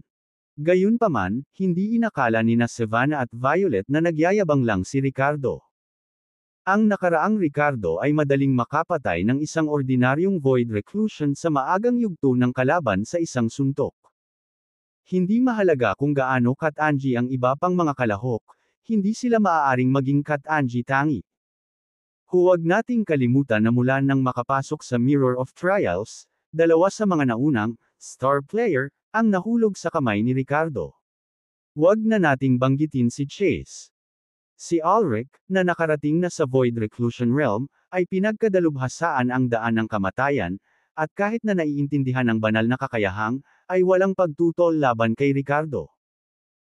Gayunpaman, hindi inakala ni na Savannah at Violet na nagyayabang lang si Ricardo. Ang nakaraang Ricardo ay madaling makapatay ng isang ordinaryong void reclusion sa maagang yugto ng kalaban sa isang suntok. Hindi mahalaga kung gaano katangi ang iba pang mga kalahok, hindi sila maaaring maging katangi tangi. Huwag nating kalimutan na mula nang makapasok sa Mirror of Trials, dalawa sa mga naunang, star player, ang nahulog sa kamay ni Ricardo. Huwag na nating banggitin si Chase. Si Ulrich, na nakarating na sa Void Reclusion Realm, ay pinagkadalubhasaan ang daan ng kamatayan, at kahit na naiintindihan ang banal na kakayahang, ay walang pagtutol laban kay Ricardo.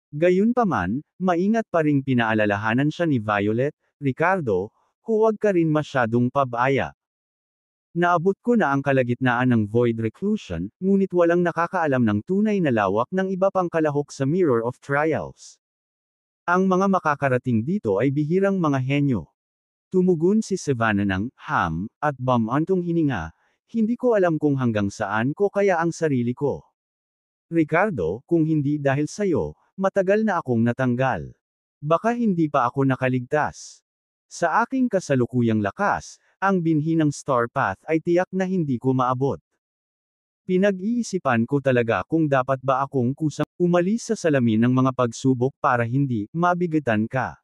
Gayunpaman, maingat pa ring pinaalalahanan siya ni Violet, Ricardo, huwag ka rin masyadong pabaya. Naabot ko na ang kalagitnaan ng Void Reclusion, ngunit walang nakakaalam ng tunay na lawak ng iba pang kalahok sa Mirror of Trials. Ang mga makakarating dito ay bihirang mga henyo. Tumugon si Savannah ng ham at bumantong hininga, hindi ko alam kung hanggang saan ko kaya ang sarili ko. Ricardo, kung hindi dahil sayo, matagal na akong natanggal. Baka hindi pa ako nakaligtas. Sa aking kasalukuyang lakas, ang binhi ng Star Path ay tiyak na hindi ko maabot. Pinag-iisipan ko talaga kung dapat ba akong kusang umalis sa salamin ng mga pagsubok para hindi mabigatan ka.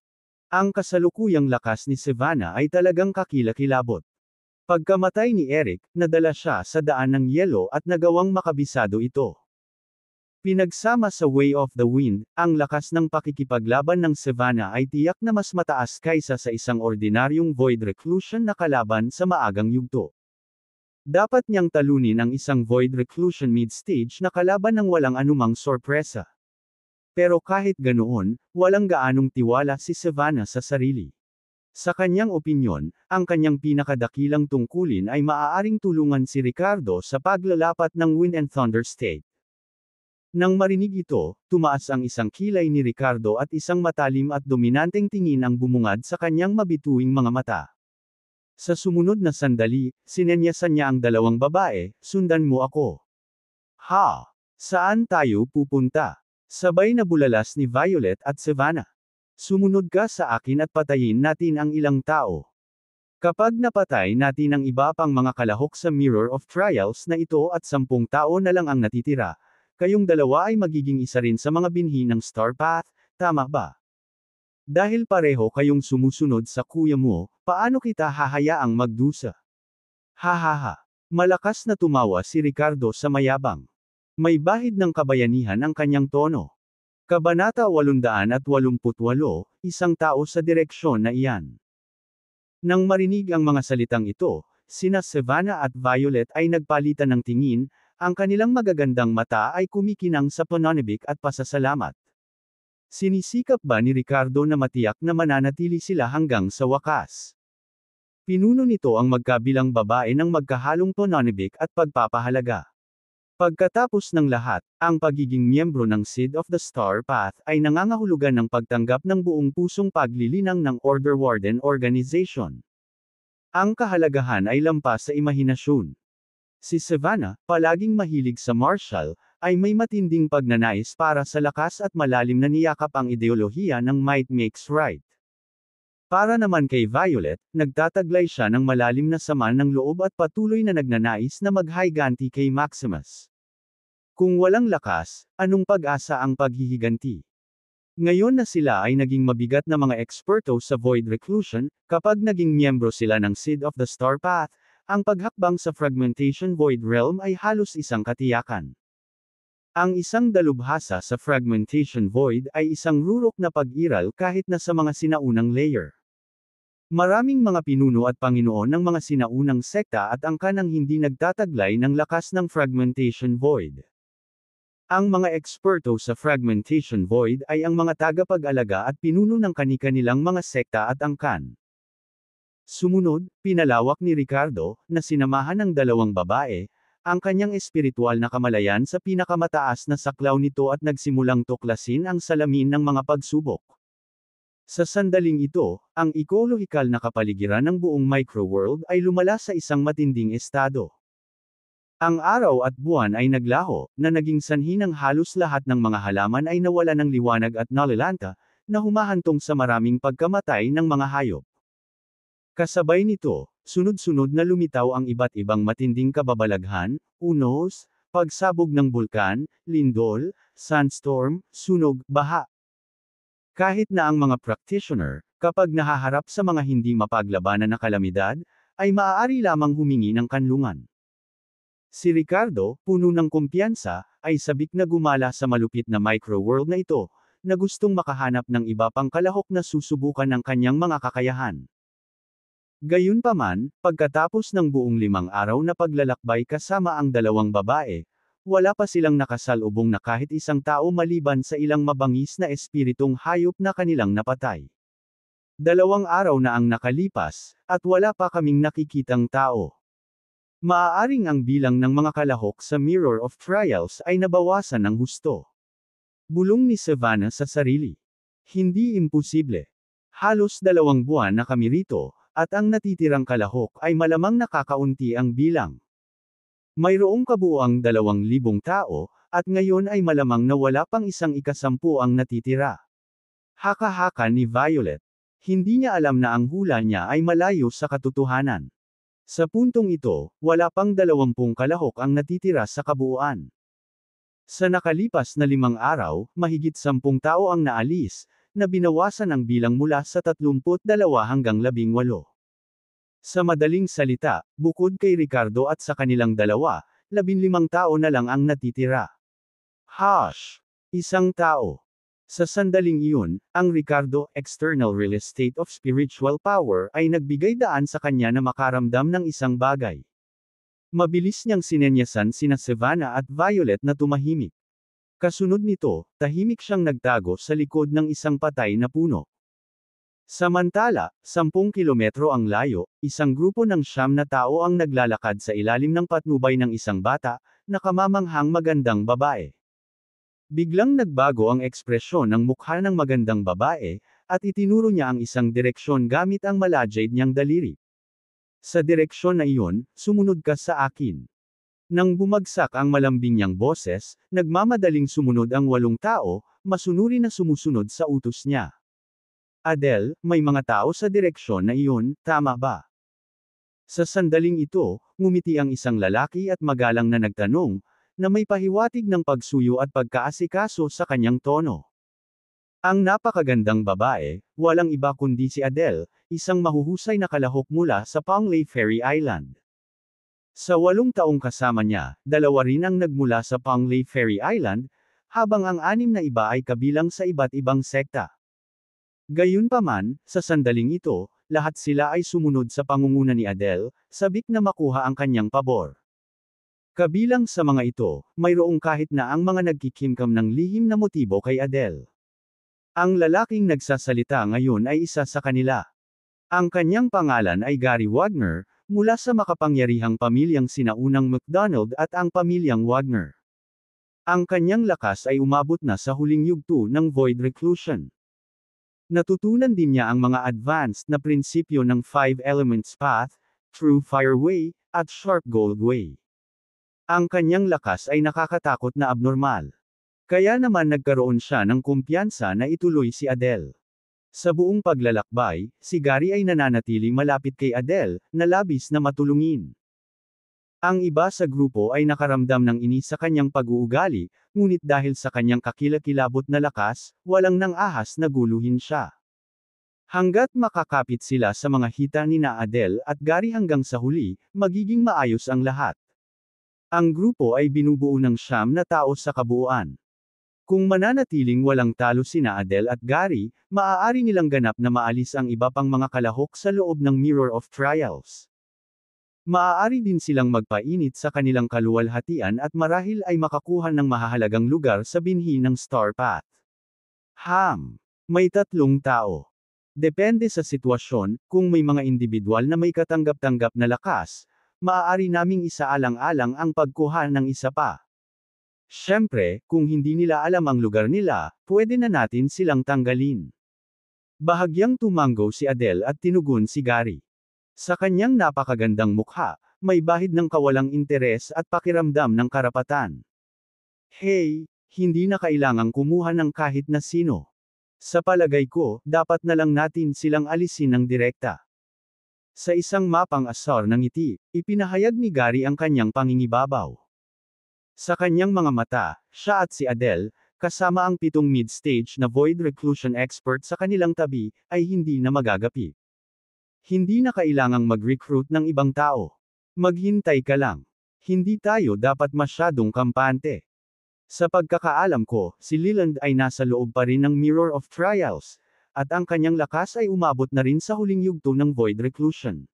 Ang kasalukuyang lakas ni Savannah ay talagang kakilakilabot. Pagkamatay ni Eric, nadala siya sa daan ng yelo at nagawang makabisado ito. Pinagsama sa Way of the Wind, ang lakas ng pakikipaglaban ng Savannah ay tiyak na mas mataas kaysa sa isang ordinaryong Void Reclusion na kalaban sa maagang yugto. Dapat niyang talunin ang isang Void Reclusion mid-stage na kalaban ng walang anumang sorpresa. Pero kahit ganoon, walang gaanong tiwala si Savannah sa sarili. Sa kanyang opinyon, ang kanyang pinakadakilang tungkulin ay maaaring tulungan si Ricardo sa paglalapat ng Wind and Thunder State. Nang marinig ito, tumaas ang isang kilay ni Ricardo at isang matalim at dominanteng tingin ang bumungad sa kanyang mabituing mga mata. Sa sumunod na sandali, sinenyasan niya ang dalawang babae, sundan mo ako. Ha? Saan tayo pupunta? Sabay na bulalas ni Violet at Savannah. Sumunod ka sa akin at patayin natin ang ilang tao. Kapag napatay natin ang iba pang mga kalahok sa Mirror of Trials na ito at 10 tao na lang ang natitira, kayong dalawa ay magiging isa rin sa mga binhi ng Star Path, tama ba? Dahil pareho kayong sumusunod sa kuya mo, paano kita hahayaang magdusa? Hahaha. Malakas na tumawa si Ricardo sa mayabang. May bahid ng kabayanihan ang kanyang tono. Kabanata 888, isang tao sa direksyon na iyan. Nang marinig ang mga salitang ito, sina Savannah at Violet ay nagpalitan ng tingin, ang kanilang magagandang mata ay kumikinang sa pananabik at pasasalamat. Sinisikap ba ni Ricardo na matiyak na mananatili sila hanggang sa wakas? Pinuno nito ang magkabilang babae ng magkahalong pananabik at pagpapahalaga. Pagkatapos ng lahat, ang pagiging miyembro ng Seed of the Star Path ay nangangahulugan ng pagtanggap ng buong pusong paglilinang ng Order Warden Organization. Ang kahalagahan ay lampas sa imahinasyon. Si Savannah, palaging mahilig sa martial, ay may matinding pagnanais para sa lakas at malalim na niyakap ang ideolohiya ng might makes right. Para naman kay Violet, nagtataglay siya ng malalim na sama ng loob at patuloy na nagnanais na maghiganti kay Maximus. Kung walang lakas, anong pag-asa ang paghihiganti? Ngayon na sila ay naging mabigat na mga eksperto sa Void Reclusion, kapag naging miyembro sila ng Seed of the Star Path, ang paghakbang sa Fragmentation Void Realm ay halos isang katiyakan. Ang isang dalubhasa sa Fragmentation Void ay isang rurok na pag-iral kahit na sa mga sinaunang layer. Maraming mga pinuno at panginoon ng mga sinaunang sekta at angkan ang hindi nagtataglay ng lakas ng fragmentation void. Ang mga eksperto sa fragmentation void ay ang mga tagapag-alaga at pinuno ng kani-kanilang mga sekta at angkan. Sumunod, pinalawak ni Ricardo, na sinamahan ng dalawang babae, ang kanyang espiritual na kamalayan sa pinakamataas na saklaw nito at nagsimulang tuklasin ang salamin ng mga pagsubok. Sa sandaling ito, ang ekolohikal na kapaligiran ng buong microworld ay lumala sa isang matinding estado. Ang araw at buwan ay naglaho, na naging sanhi ng halos lahat ng mga halaman ay nawala ng liwanag at nalilanta, na humahantong sa maraming pagkamatay ng mga hayop. Kasabay nito, sunod-sunod na lumitaw ang iba't ibang matinding kababalaghan, unos, pagsabog ng bulkan, lindol, sandstorm, sunog, baha. Kahit na ang mga practitioner, kapag nahaharap sa mga hindi mapaglabanan na kalamidad, ay maaari lamang humingi ng kanlungan. Si Ricardo, puno ng kumpiyansa, ay sabik na gumala sa malupit na microworld na ito, na gustong makahanap ng iba pang kalahok na susubukan ng kanyang mga kakayahan. Gayunpaman, pagkatapos ng buong 5 araw na paglalakbay kasama ang dalawang babae, wala pa silang nakasalubong na kahit isang tao maliban sa ilang mabangis na espiritong hayop na kanilang napatay. 2 araw na ang nakalipas, at wala pa kaming nakikitang tao. Maaaring ang bilang ng mga kalahok sa Mirror of Trials ay nabawasan ng husto. Bulong ni Savannah sa sarili. Hindi imposible. Halos 2 buwan na kami rito, at ang natitirang kalahok ay malamang nakakaunti ang bilang. Mayroong kabuuang 2,000 tao, at ngayon ay malamang na wala pang 1/10 ang natitira. Haka-haka ni Violet. Hindi niya alam na ang hula niya ay malayo sa katotohanan. Sa puntong ito, wala pang 20 kalahok ang natitira sa kabuuan. Sa nakalipas na 5 araw, mahigit 10 tao ang naalis, na binawasan ang bilang mula sa 32 hanggang 18. Sa madaling salita, bukod kay Ricardo at sa kanilang dalawa, 15 tao na lang ang natitira. Hush! Isang tao. Sa sandaling iyon, ang Ricardo, external real estate of spiritual power, ay nagbigay daan sa kanya na makaramdam ng isang bagay. Mabilis niyang sinenyasan sina Savannah at Violet na tumahimik. Kasunod nito, tahimik siyang nagtago sa likod ng isang patay na puno. Samantala, 10 kilometro ang layo, isang grupo ng 9 na tao ang naglalakad sa ilalim ng patnubay ng isang bata, na kamamanghang magandang babae. Biglang nagbago ang ekspresyon ng mukha ng magandang babae, at itinuro niya ang isang direksyon gamit ang malajade niyang daliri. Sa direksyon na iyon, sumunod ka sa akin. Nang bumagsak ang malambing niyang boses, nagmamadaling sumunod ang 8 tao, masunuri na sumusunod sa utos niya. Adele, may mga tao sa direksyon na iyon, tama ba? Sa sandaling ito, ngumiti ang isang lalaki at magalang na nagtanong, na may pahiwatig ng pagsuyo at pagkaasikaso sa kanyang tono. Ang napakagandang babae, walang iba kundi si Adele, isang mahuhusay na kalahok mula sa Pongley Fairy Island. Sa 8 taong kasama niya, 2 rin ang nagmula sa Pongley Fairy Island, habang ang 6 na iba ay kabilang sa iba't ibang sekta. Gayunpaman, sa sandaling ito, lahat sila ay sumunod sa pangunguna ni Adele, sabik na makuha ang kanyang pabor. Kabilang sa mga ito, mayroong kahit na ang mga nagkikimkam ng lihim na motibo kay Adele. Ang lalaking nagsasalita ngayon ay isa sa kanila. Ang kanyang pangalan ay Gary Wagner, mula sa makapangyarihang pamilyang sinaunang MacDonald at ang pamilyang Wagner. Ang kanyang lakas ay umabot na sa huling yugto ng Void Reclusion. Natutunan din niya ang mga advanced na prinsipyo ng 5 Elements Path, True Fire Way, at Sharp Gold Way. Ang kanyang lakas ay nakakatakot na abnormal. Kaya naman nagkaroon siya ng kumpiyansa na ituloy si Adele. Sa buong paglalakbay, si Gary ay nananatiling malapit kay Adele, na labis na matulungin. Ang iba sa grupo ay nakaramdam ng inis sa kanyang pag-uugali, ngunit dahil sa kanyang kakilakilabot na lakas, walang nang ahas na guluhin siya. Hanggat makakapit sila sa mga hita ni na Adele at Gary hanggang sa huli, magiging maayos ang lahat. Ang grupo ay binubuo ng 9 na tao sa kabuuan. Kung mananatiling walang talo sina Adele at Gary, maaari nilang ganap na maalis ang iba pang mga kalahok sa loob ng Mirror of Trials. Maaari din silang magpainit sa kanilang kaluwalhatian at marahil ay makakuha ng mahahalagang lugar sa binhi ng Star Path. May 3 tao. Depende sa sitwasyon, kung may mga individual na may katanggap-tanggap na lakas, maaari naming isaalang-alang ang pagkuha ng isa pa. Siyempre, kung hindi nila alam ang lugar nila, pwede na natin silang tanggalin. Bahagyang tumango si Adele at tinugon si Gary. Sa kanyang napakagandang mukha, may bahid ng kawalang interes at pakiramdam ng karapatan. Hey, hindi na kailangang kumuha ng kahit na sino. Sa palagay ko, dapat na lang natin silang alisin ng direkta. Sa isang mapang asar ng ngiti, ipinahayag ni Gary ang kanyang pangingibabaw. Sa kanyang mga mata, siya at si Adele, kasama ang 7 mid-stage na void reclusion expert sa kanilang tabi, ay hindi na magagapi. Hindi na kailangang mag-recruit ng ibang tao. Maghintay ka lang. Hindi tayo dapat masyadong kampante. Sa pagkakaalam ko, si Leland ay nasa loob pa rin ng Mirror of Trials, at ang kanyang lakas ay umabot na rin sa huling yugto ng void reclusion.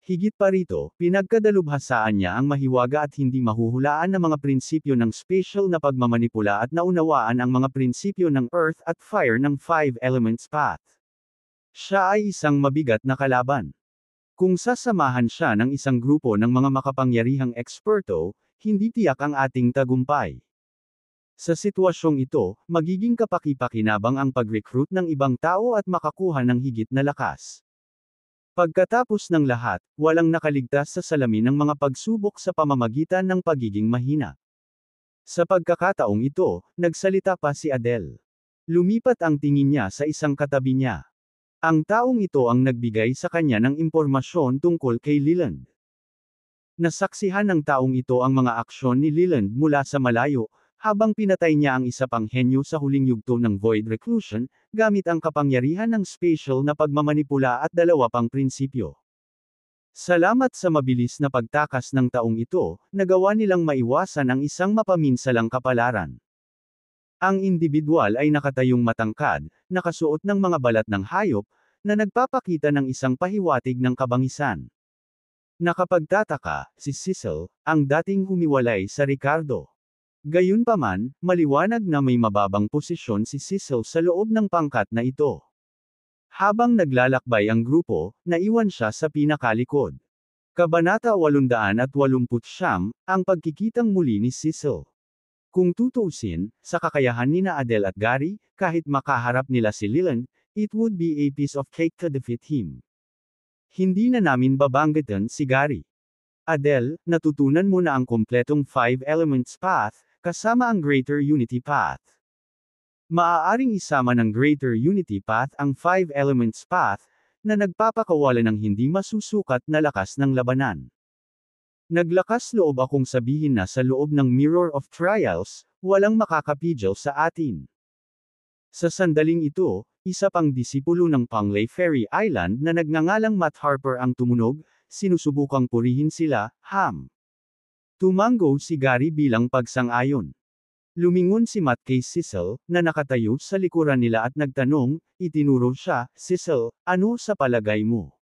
Higit pa rito, pinagkadalubhasaan niya ang mahiwaga at hindi mahuhulaan na mga prinsipyo ng spatial na pagmamanipula at naunawaan ang mga prinsipyo ng Earth at Fire ng 5 Elements Path. Siya ay isang mabigat na kalaban. Kung sasamahan siya ng isang grupo ng mga makapangyarihang eksperto, hindi tiyak ang ating tagumpay. Sa sitwasyong ito, magiging kapaki-pakinabang ang pag-recruit ng ibang tao at makakuha ng higit na lakas. Pagkatapos ng lahat, walang nakaligtas sa salamin ng mga pagsubok sa pamamagitan ng pagiging mahina. Sa pagkakataong ito, nagsalita pa si Adele. Lumipat ang tingin niya sa isang katabi niya. Ang taong ito ang nagbigay sa kanya ng impormasyon tungkol kay Leland. Nasaksihan ng taong ito ang mga aksyon ni Leland mula sa malayo, habang pinatay niya ang isa pang henyo sa huling yugto ng Void Reclusion, gamit ang kapangyarihan ng spatial na pagmamanipula at 2 pang prinsipyo. Salamat sa mabilis na pagtakas ng taong ito, nagawa nilang maiwasan ang isang mapaminsalang kapalaran. Ang individual ay nakatayong matangkad, nakasuot ng mga balat ng hayop, na nagpapakita ng isang pahiwatig ng kabangisan. Nakapagtataka, si Cecil, ang dating humiwalay sa Ricardo. Gayunpaman, maliwanag na may mababang posisyon si Cecil sa loob ng pangkat na ito. Habang naglalakbay ang grupo, naiwan siya sa pinakalikod. Kabanata 889, ang pagkikitang muli ni Cecil. Kung tutuusin, sa kakayahan nina Adele at Gary, kahit makaharap nila si Leland, it would be a piece of cake to defeat him. Hindi na namin babanggitan si Gary. Adele, natutunan mo na ang kompletong 5 Elements Path, kasama ang Greater Unity Path. Maaaring isama ng Greater Unity Path ang 5 Elements Path, na nagpapakawala ng hindi masusukat na lakas ng labanan. Naglakas loob akong sabihin na sa loob ng Mirror of Trials, walang makakapigil sa atin. Sa sandaling ito, isa pang disipulo ng Panglay Fairy Island na nagngangalang Matt Harper ang tumunog, sinusubukang purihin sila, Tumango si Gary bilang pagsang-ayon. Lumingon si Matt kay Cecil, na nakatayo sa likuran nila at nagtanong, itinuro siya, Cecil, ano sa palagay mo?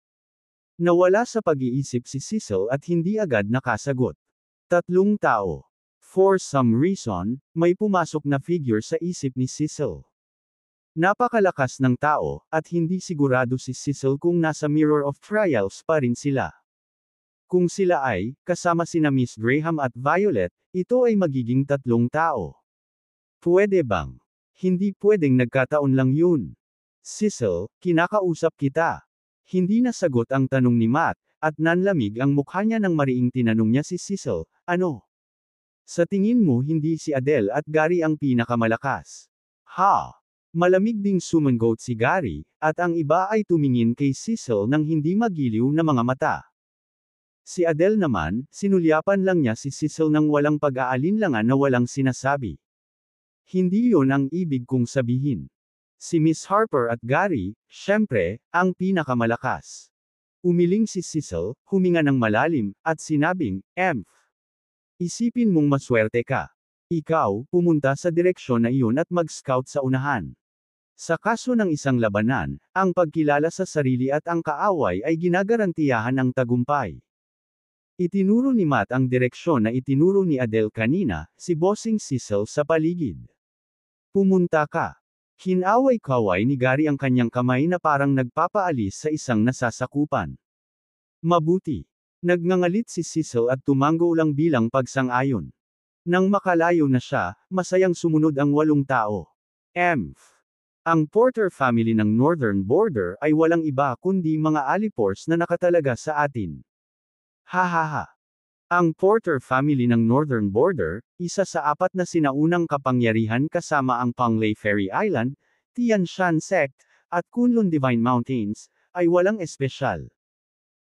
Nawala sa pag-iisip si Cecil at hindi agad nakasagot. 3 tao. For some reason, may pumasok na figure sa isip ni Cecil. Napakalakas ng tao, at hindi sigurado si Cecil kung nasa Mirror of Trials pa rin sila. Kung sila ay, kasama sina Miss Graham at Violet, ito ay magiging 3 tao. Pwede bang? Hindi pwedeng nagkataon lang yun. Cecil, kinakausap kita. Hindi nasagot ang tanong ni Matt, at nanlamig ang mukha niya nang mariing tinanong niya si Cecil, ano? Sa tingin mo hindi si Adele at Gary ang pinakamalakas? Malamig ding sumangot si Gary, at ang iba ay tumingin kay Cecil ng hindi magiliw na mga mata. Si Adele naman, sinulyapan lang niya si Cecil ng walang pag-aalinlangan na walang sinasabi. Hindi yon ang ibig kong sabihin. Si Miss Harper at Gary, syempre, ang pinakamalakas. Umiling si Cecil, huminga ng malalim, at sinabing, Isipin mong maswerte ka. Ikaw, pumunta sa direksyon na iyon at mag-scout sa unahan. Sa kaso ng isang labanan, ang pagkilala sa sarili at ang kaaway ay ginagarantiyahan ng tagumpay. Itinuro ni Matt ang direksyon na itinuro ni Adele kanina, si Bossing Cecil sa paligid. Pumunta ka. Kinaway-kaway ni Gary ang kanyang kamay na parang nagpapaalis sa isang nasasakupan. Mabuti. Nagngangalit si Cecil at tumango lang bilang pagsang-ayon. Nang makalayo na siya, masayang sumunod ang 8 tao. Ang Porter family ng Northern Border ay walang iba kundi mga alipors na nakatalaga sa atin. Hahaha. Ang Porter family ng Northern Border, isa sa 4 na sinaunang kapangyarihan kasama ang Panglay Ferry Island, Tian Shan Sect, at Kunlun Divine Mountains, ay walang espesyal.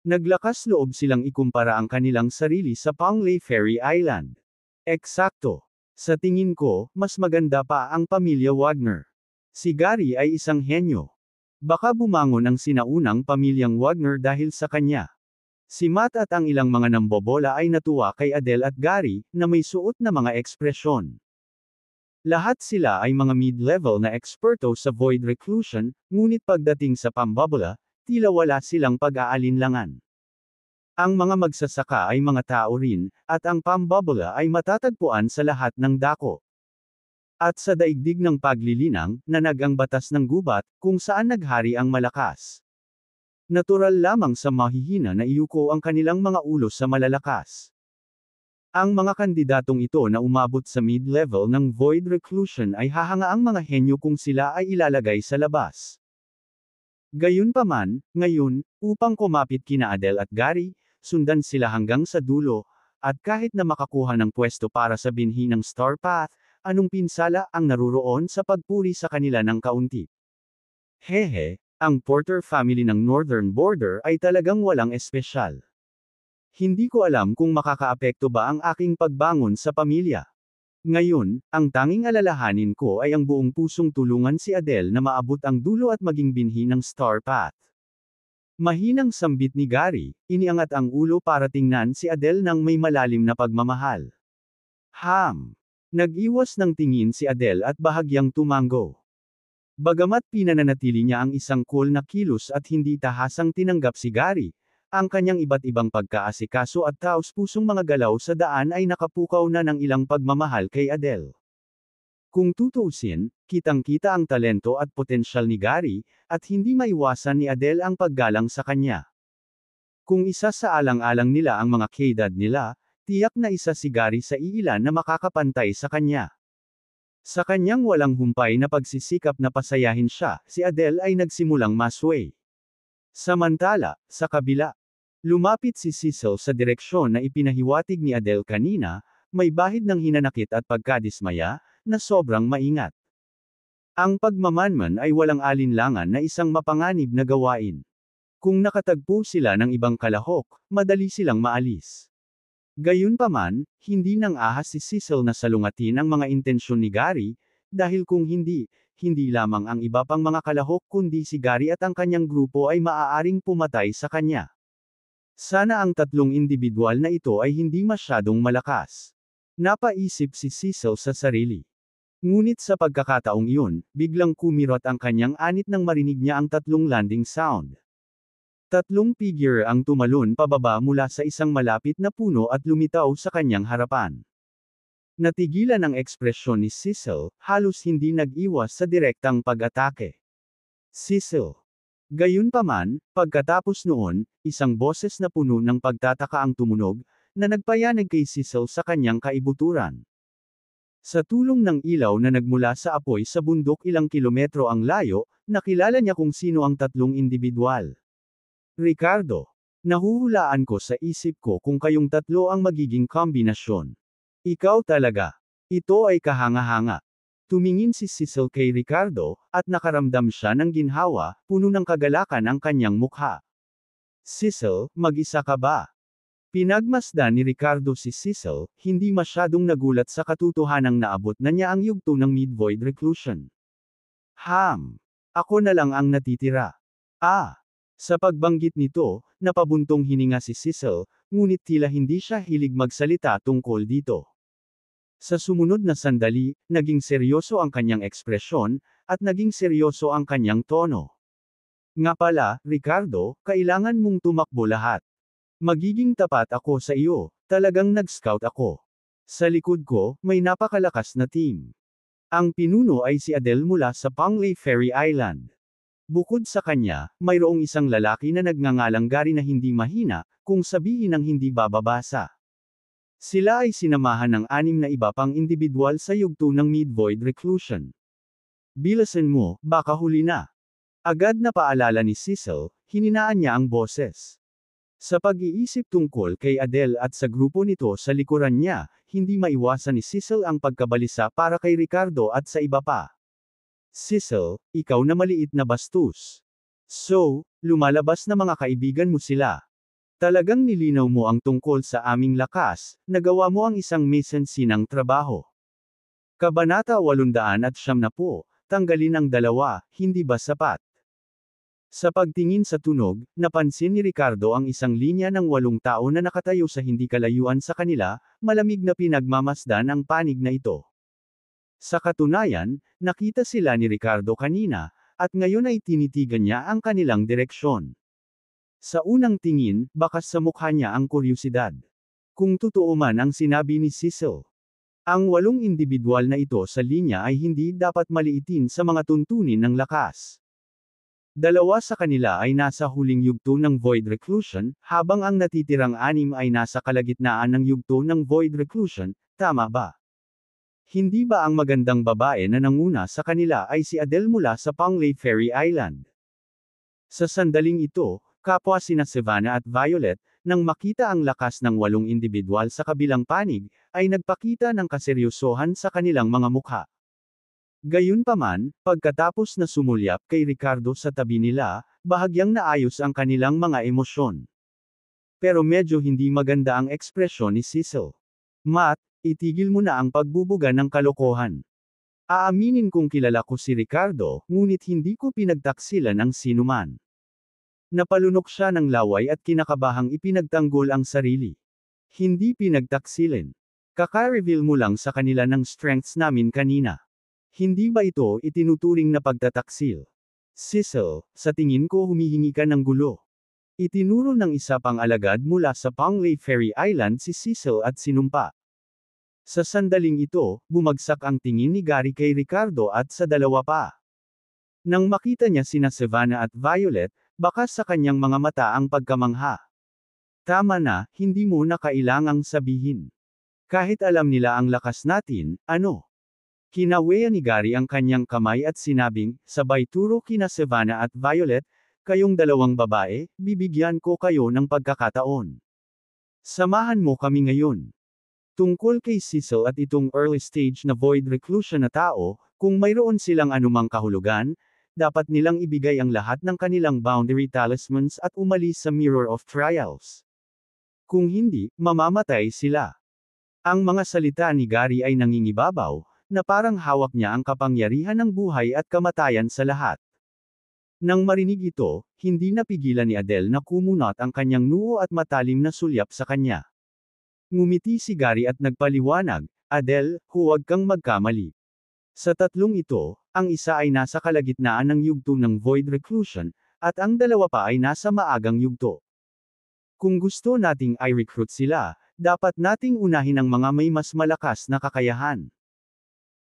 Naglakas loob silang ikumpara ang kanilang sarili sa Panglay Ferry Island. Eksakto. Sa tingin ko, mas maganda pa ang pamilya Wagner. Si Gary ay isang henyo. Baka bumangon ang sinaunang pamilyang Wagner dahil sa kanya. Si Matt at ang ilang mga nambobola ay natuwa kay Adele at Gary, na may suot na mga ekspresyon. Lahat sila ay mga mid-level na eksperto sa void reclusion, ngunit pagdating sa pambobola, tila wala silang pag-aalinlangan. Ang mga magsasaka ay mga tao rin, at ang pambobola ay matatagpuan sa lahat ng dako. At sa daigdig ng paglilinang, nanag ang batas ng gubat, kung saan naghari ang malakas. Natural lamang sa mahihina na iyuko ang kanilang mga ulo sa malalakas. Ang mga kandidatong ito na umabot sa mid-level ng void reclusion ay hahangaang mga henyo kung sila ay ilalagay sa labas. Gayunpaman, ngayon, upang kumapit kina Adele at Gary, sundan sila hanggang sa dulo, at kahit na makakuha ng pwesto para sa binhi ng Star Path, anong pinsala ang naruroon sa pagpuri sa kanila ng kaunti? Hehe. Ang Porter family ng Northern Border ay talagang walang espesyal. Hindi ko alam kung makakaapekto ba ang aking pagbangon sa pamilya. Ngayon, ang tanging alalahanin ko ay ang buong pusong tulungan si Adele na maabot ang dulo at maging binhi ng Star Path. Mahinang sambit ni Gary, iniangat ang ulo para tingnan si Adele ng may malalim na pagmamahal. Nag-iwas ng tingin si Adele at bahagyang tumango. Bagamat pinananatili niya ang isang cool na kilos at hindi tahasang tinanggap si Gary, ang kanyang iba't ibang pagkaasikaso at taos-pusong mga galaw sa daan ay nakapukaw na ng ilang pagmamahal kay Adele. Kung tutuusin, kitang-kita ang talento at potensyal ni Gary, at hindi maiwasan ni Adele ang paggalang sa kanya. Kung isa sa alang-alang nila ang mga kaedad nila, tiyak na isa si Gary sa iilan na makakapantay sa kanya. Sa kanyang walang humpay na pagsisikap na pasayahin siya, si Adele ay nagsimulang masway. Samantala, sa kabila, lumapit si Cecil sa direksyon na ipinahiwatig ni Adele kanina, may bahid ng hinanakit at pagkadismaya, na sobrang maingat. Ang pagmamanman ay walang alinlangan na isang mapanganib na gawain. Kung nakatagpo sila ng ibang kalahok, madali silang maalis. Gayunpaman, hindi nang ahas si Cecil na salungatin ang mga intensyon ni Gary, dahil kung hindi lamang ang iba pang mga kalahok kundi si Gary at ang kanyang grupo ay maaaring pumatay sa kanya. Sana ang 3 individual na ito ay hindi masyadong malakas. Napaisip si Cecil sa sarili. Ngunit sa pagkakataong iyon, biglang kumirot ang kanyang anit nang marinig niya ang 3 landing sound. 3 figure ang tumalon pababa mula sa isang malapit na puno at lumitaw sa kanyang harapan. Natigilan ang ekspresyon ni Cecil, halos hindi nag-iwas sa direktang pag-atake. Cecil. Gayunpaman, pagkatapos noon, isang boses na puno ng pagtataka ang tumunog, na nagpayanig kay Cecil sa kanyang kaibuturan. Sa tulong ng ilaw na nagmula sa apoy sa bundok ilang kilometro ang layo, nakilala niya kung sino ang 3 individual. Ricardo. Nahuhulaan ko sa isip ko kung kayong 3 ang magiging kombinasyon. Ikaw talaga. Ito ay kahanga-hanga. Tumingin si Cecil kay Ricardo, at nakaramdam siya ng ginhawa, puno ng kagalakan ang kanyang mukha. Cecil, mag-isa ka ba? Pinagmasdan ni Ricardo si Cecil, hindi masyadong nagulat sa katotohanang naabot na niya ang yugto ng mid-void reclusion. Ako na lang ang natitira. Sa pagbanggit nito, napabuntong hininga si Cecil, ngunit tila hindi siya hilig magsalita tungkol dito. Sa sumunod na sandali, naging seryoso ang kanyang ekspresyon, at naging seryoso ang kanyang tono. Nga pala, Ricardo, kailangan mong tumakbo lahat. Magiging tapat ako sa iyo, talagang nag-scout ako. Sa likod ko, may napakalakas na team. Ang pinuno ay si Adele mula sa Panglay Ferry Island. Bukod sa kanya, mayroong isang lalaki na nagngangalang Gary na hindi mahina, kung sabihin ang hindi bababasa. Sila ay sinamahan ng 6 na iba pang individual sa yugto ng mid-void reclusion. Bilasan mo, baka huli na. Agad na paalala ni Cecil, hininaan niya ang boses. Sa pag-iisip tungkol kay Adele at sa grupo nito sa likuran niya, hindi maiwasan ni Cecil ang pagkabalisa para kay Ricardo at sa iba pa. Cecil, ikaw na maliit na bastos. So, lumalabas na mga kaibigan mo sila. Talagang nilinaw mo ang tungkol sa aming lakas, nagawa mo ang isang mise-en-sceneng trabaho. Kabanata 890, tanggalin ang dalawa, hindi ba sapat? Sa pagtingin sa tunog, napansin ni Ricardo ang isang linya ng 8 tao na nakatayo sa hindi kalayuan sa kanila, malamig na pinagmamasdan ang panig na ito. Sa katunayan, nakita sila ni Ricardo kanina, at ngayon ay tinitigan niya ang kanilang direksyon. Sa unang tingin, bakas sa mukha niya ang kuryusidad. Kung totoo man ang sinabi ni Cecil. Ang 8 individual na ito sa linya ay hindi dapat maliitin sa mga tuntunin ng lakas. 2 sa kanila ay nasa huling yugto ng void reclusion, habang ang natitirang 6 ay nasa kalagitnaan ng yugto ng void reclusion, tama ba? Hindi ba ang magandang babae na nanguna sa kanila ay si Adele mula sa Panglay Ferry Island? Sa sandaling ito, kapwa sina Savannah at Violet, nang makita ang lakas ng 8 individual sa kabilang panig, ay nagpakita ng kaseryosohan sa kanilang mga mukha. Gayunpaman, pagkatapos na sumulyap kay Ricardo sa tabi nila, bahagyang naayos ang kanilang mga emosyon. Pero medyo hindi maganda ang ekspresyon ni Cecil. Matt, itigil mo na ang pagbubuga ng kalokohan. Aaminin kong kilala ko si Ricardo, ngunit hindi ko pinagtaksilan ng sinuman. Napalunok siya ng laway at kinakabahang ipinagtanggol ang sarili. Hindi pinagtaksilan. Kaka-reveal mo lang sa kanila ng strengths namin kanina. Hindi ba ito itinuturing na pagtataksil? Cecil, sa tingin ko humihingi ka ng gulo. Itinuro ng isa pang alagad mula sa Panglay Ferry Island si Cecil at sinumpa. Sa sandaling ito, bumagsak ang tingin ni Gary kay Ricardo at sa dalawa pa. Nang makita niya sina Savannah at Violet, bakas sa kanyang mga mata ang pagkamangha. Tama na, hindi mo na kailangang sabihin. Kahit alam nila ang lakas natin, ano? Kinaweya ni Gary ang kanyang kamay at sinabing, sabay turo kina Savannah at Violet, kayong dalawang babae, bibigyan ko kayo ng pagkakataon. Samahan mo kami ngayon. Tungkol kay Cecil at itong early stage na void reclusion na tao, kung mayroon silang anumang kahulugan, dapat nilang ibigay ang lahat ng kanilang boundary talismans at umalis sa Mirror of Trials. Kung hindi, mamamatay sila. Ang mga salita ni Gary ay nangingibabaw, na parang hawak niya ang kapangyarihan ng buhay at kamatayan sa lahat. Nang marinig ito, hindi napigilan ni Adele na kumunot ang kanyang noo at matalim na sulyap sa kanya. Ngumiti si Gary at nagpaliwanag, Adele, huwag kang magkamali. Sa tatlong ito, ang isa ay nasa kalagitnaan ng yugto ng void reclusion, at ang dalawa pa ay nasa maagang yugto. Kung gusto nating i-recruit sila, dapat nating unahin ang mga may mas malakas na kakayahan.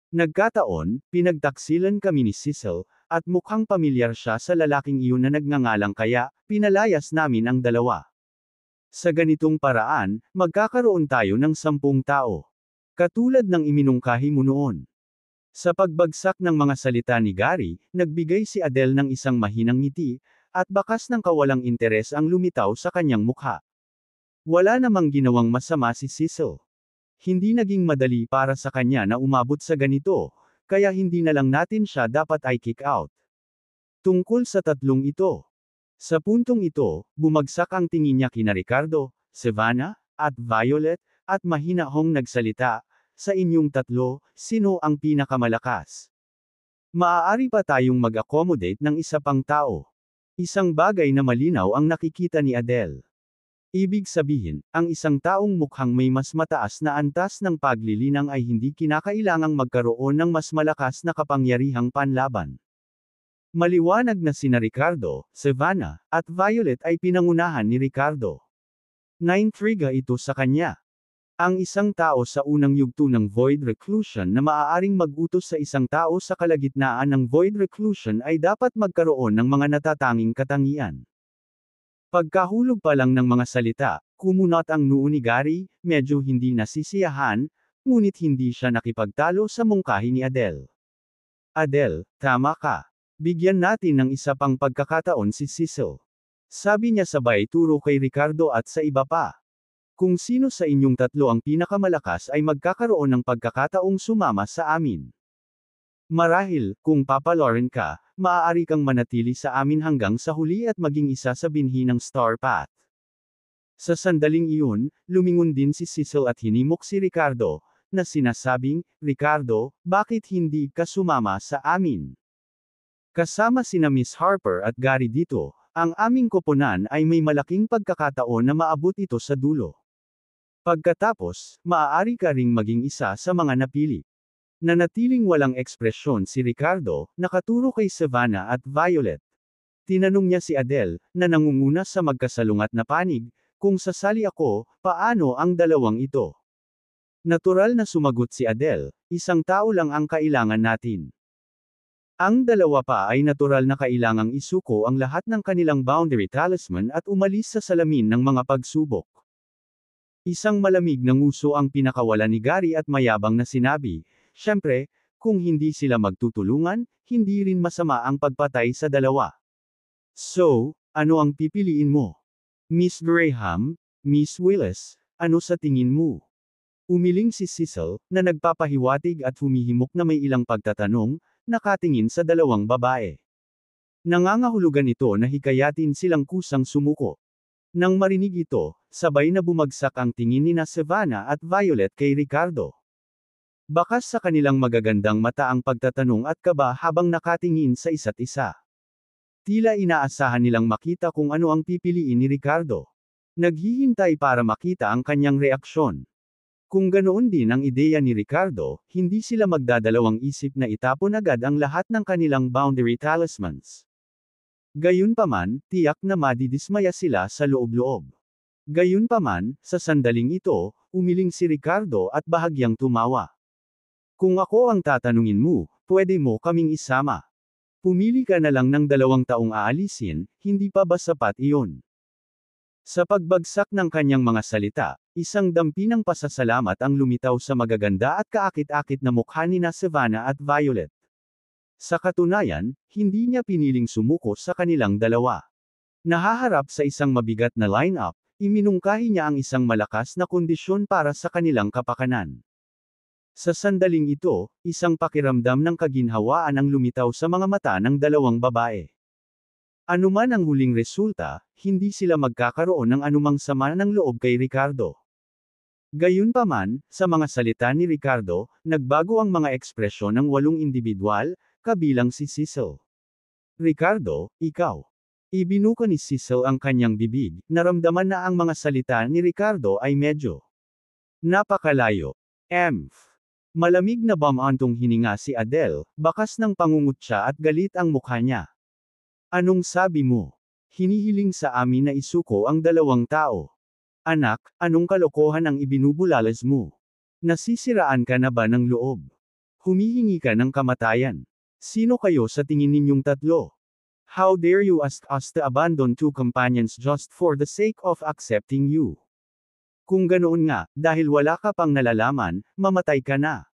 Nagkataon, pinagtaksilan kami ni Cecil, at mukhang pamilyar siya sa lalaking iyon na nagngangalang kaya, pinalayas namin ang dalawa. Sa ganitong paraan, magkakaroon tayo ng 10 tao. Katulad ng iminungkahi mo noon. Sa pagbagsak ng mga salita ni Gary, nagbigay si Adele ng isang mahinang ngiti, at bakas ng kawalang interes ang lumitaw sa kanyang mukha. Wala namang ginawang masama si Cecil. Hindi naging madali para sa kanya na umabot sa ganito, kaya hindi na lang natin siya dapat i-kick out. Tungkol sa tatlong ito. Sa puntong ito, bumagsak ang tingin niya kina Ricardo, Savannah, at Violet, at mahinahong nagsalita, sa inyong tatlo, sino ang pinakamalakas? Maaari pa tayong mag-accommodate ng isa pang tao. Isang bagay na malinaw ang nakikita ni Adele. Ibig sabihin, ang isang taong mukhang may mas mataas na antas ng paglilinang ay hindi kinakailangang magkaroon ng mas malakas na kapangyarihang panlaban. Maliwanag na sina Ricardo, Savannah, at Violet ay pinangunahan ni Ricardo. Naintriga ito sa kanya. Ang isang tao sa unang yugto ng Void Reclusion na maaaring mag-utos sa isang tao sa kalagitnaan ng Void Reclusion ay dapat magkaroon ng mga natatanging katangian. Pagkahulog pa lang ng mga salita, kumunot ang noo ni Gary, medyo hindi nasisiyahan, ngunit hindi siya nakipagtalo sa mungkahi ni Adele. Adele, tama ka. Bigyan natin ng isa pang pagkakataon si Cecil. Sabi niya sabay turo kay Ricardo at sa iba pa. Kung sino sa inyong tatlo ang pinakamalakas ay magkakaroon ng pagkakataong sumama sa amin. Marahil, kung papalorin ka, maaari kang manatili sa amin hanggang sa huli at maging isa sa binhi ng Star Path. Sa sandaling iyon, lumingon din si Cecil at hinimok si Ricardo, na sinasabing, Ricardo, bakit hindi ka sumama sa amin? Kasama sina Miss Harper at Gary dito, ang aming koponan ay may malaking pagkakataon na maabot ito sa dulo. Pagkatapos, maaari ka ring maging isa sa mga napili. Nanatiling walang ekspresyon si Ricardo, nakaturo kay Savannah at Violet. Tinanong niya si Adele, na nangunguna sa magkasalungat na panig, kung sasali ako, paano ang dalawang ito? Natural na sumagot si Adele, isang tao lang ang kailangan natin. Ang dalawa pa ay natural na kailangang isuko ang lahat ng kanilang boundary talisman at umalis sa salamin ng mga pagsubok. Isang malamig na nguso ang pinakawala ni Gary at mayabang na sinabi, syempre, kung hindi sila magtutulungan, hindi rin masama ang pagpatay sa dalawa. So, ano ang pipiliin mo? Miss Graham, Miss Willis, ano sa tingin mo? Umiling si Cecil, na nagpapahiwatig at humihimok na may ilang pagtatanong, nakatingin sa dalawang babae. Nangangahulugan ito na hikayatin silang kusang sumuko. Nang marinig ito, sabay na bumagsak ang tingin ni Savannah at Violet kay Ricardo. Bakas sa kanilang magagandang mata ang pagtatanong at kaba habang nakatingin sa isa't isa. Tila inaasahan nilang makita kung ano ang pipiliin ni Ricardo. Naghihintay para makita ang kanyang reaksyon. Kung ganoon din ang ideya ni Ricardo, hindi sila magdadalawang isip na itapon agad ang lahat ng kanilang boundary talismans. Gayunpaman, tiyak na madidismaya sila sa loob-loob. Gayunpaman, sa sandaling ito, umiling si Ricardo at bahagyang tumawa. Kung ako ang tatanungin mo, pwede mo kaming isama. Pumili ka na lang ng 2 taong aalisin, hindi pa ba sapat iyon? Sa pagbagsak ng kanyang mga salita, isang dampi ng pasasalamat ang lumitaw sa magaganda at kaakit-akit na mukha ni Savannah at Violet. Sa katunayan, hindi niya piniling sumuko sa kanilang dalawa. Nahaharap sa isang mabigat na line-up, iminungkahi niya ang isang malakas na kondisyon para sa kanilang kapakanan. Sa sandaling ito, isang pakiramdam ng kaginhawaan ang lumitaw sa mga mata ng dalawang babae. Anuman ang huling resulta, hindi sila magkakaroon ng anumang sama ng loob kay Ricardo. Gayunpaman, sa mga salita ni Ricardo, nagbago ang mga ekspresyon ng 8 individual, kabilang si Cecil. Ricardo, ikaw. Ibinuka ni Cecil ang kanyang bibig, naramdaman na ang mga salita ni Ricardo ay medyo napakalayo. Malamig na bamantong hininga si Adele, bakas ng pangungutya at galit ang mukha niya. Anong sabi mo? Hinihiling sa amin na isuko ang 2 tao. Anak, anong kalokohan ang ibinubulalas mo? Nasisiraan ka na ba ng loob? Humihingi ka ng kamatayan. Sino kayo sa tingin ninyong tatlo? How dare you ask us to abandon 2 companions just for the sake of accepting you? Kung ganoon nga, dahil wala ka pang nalalaman, mamatay ka na.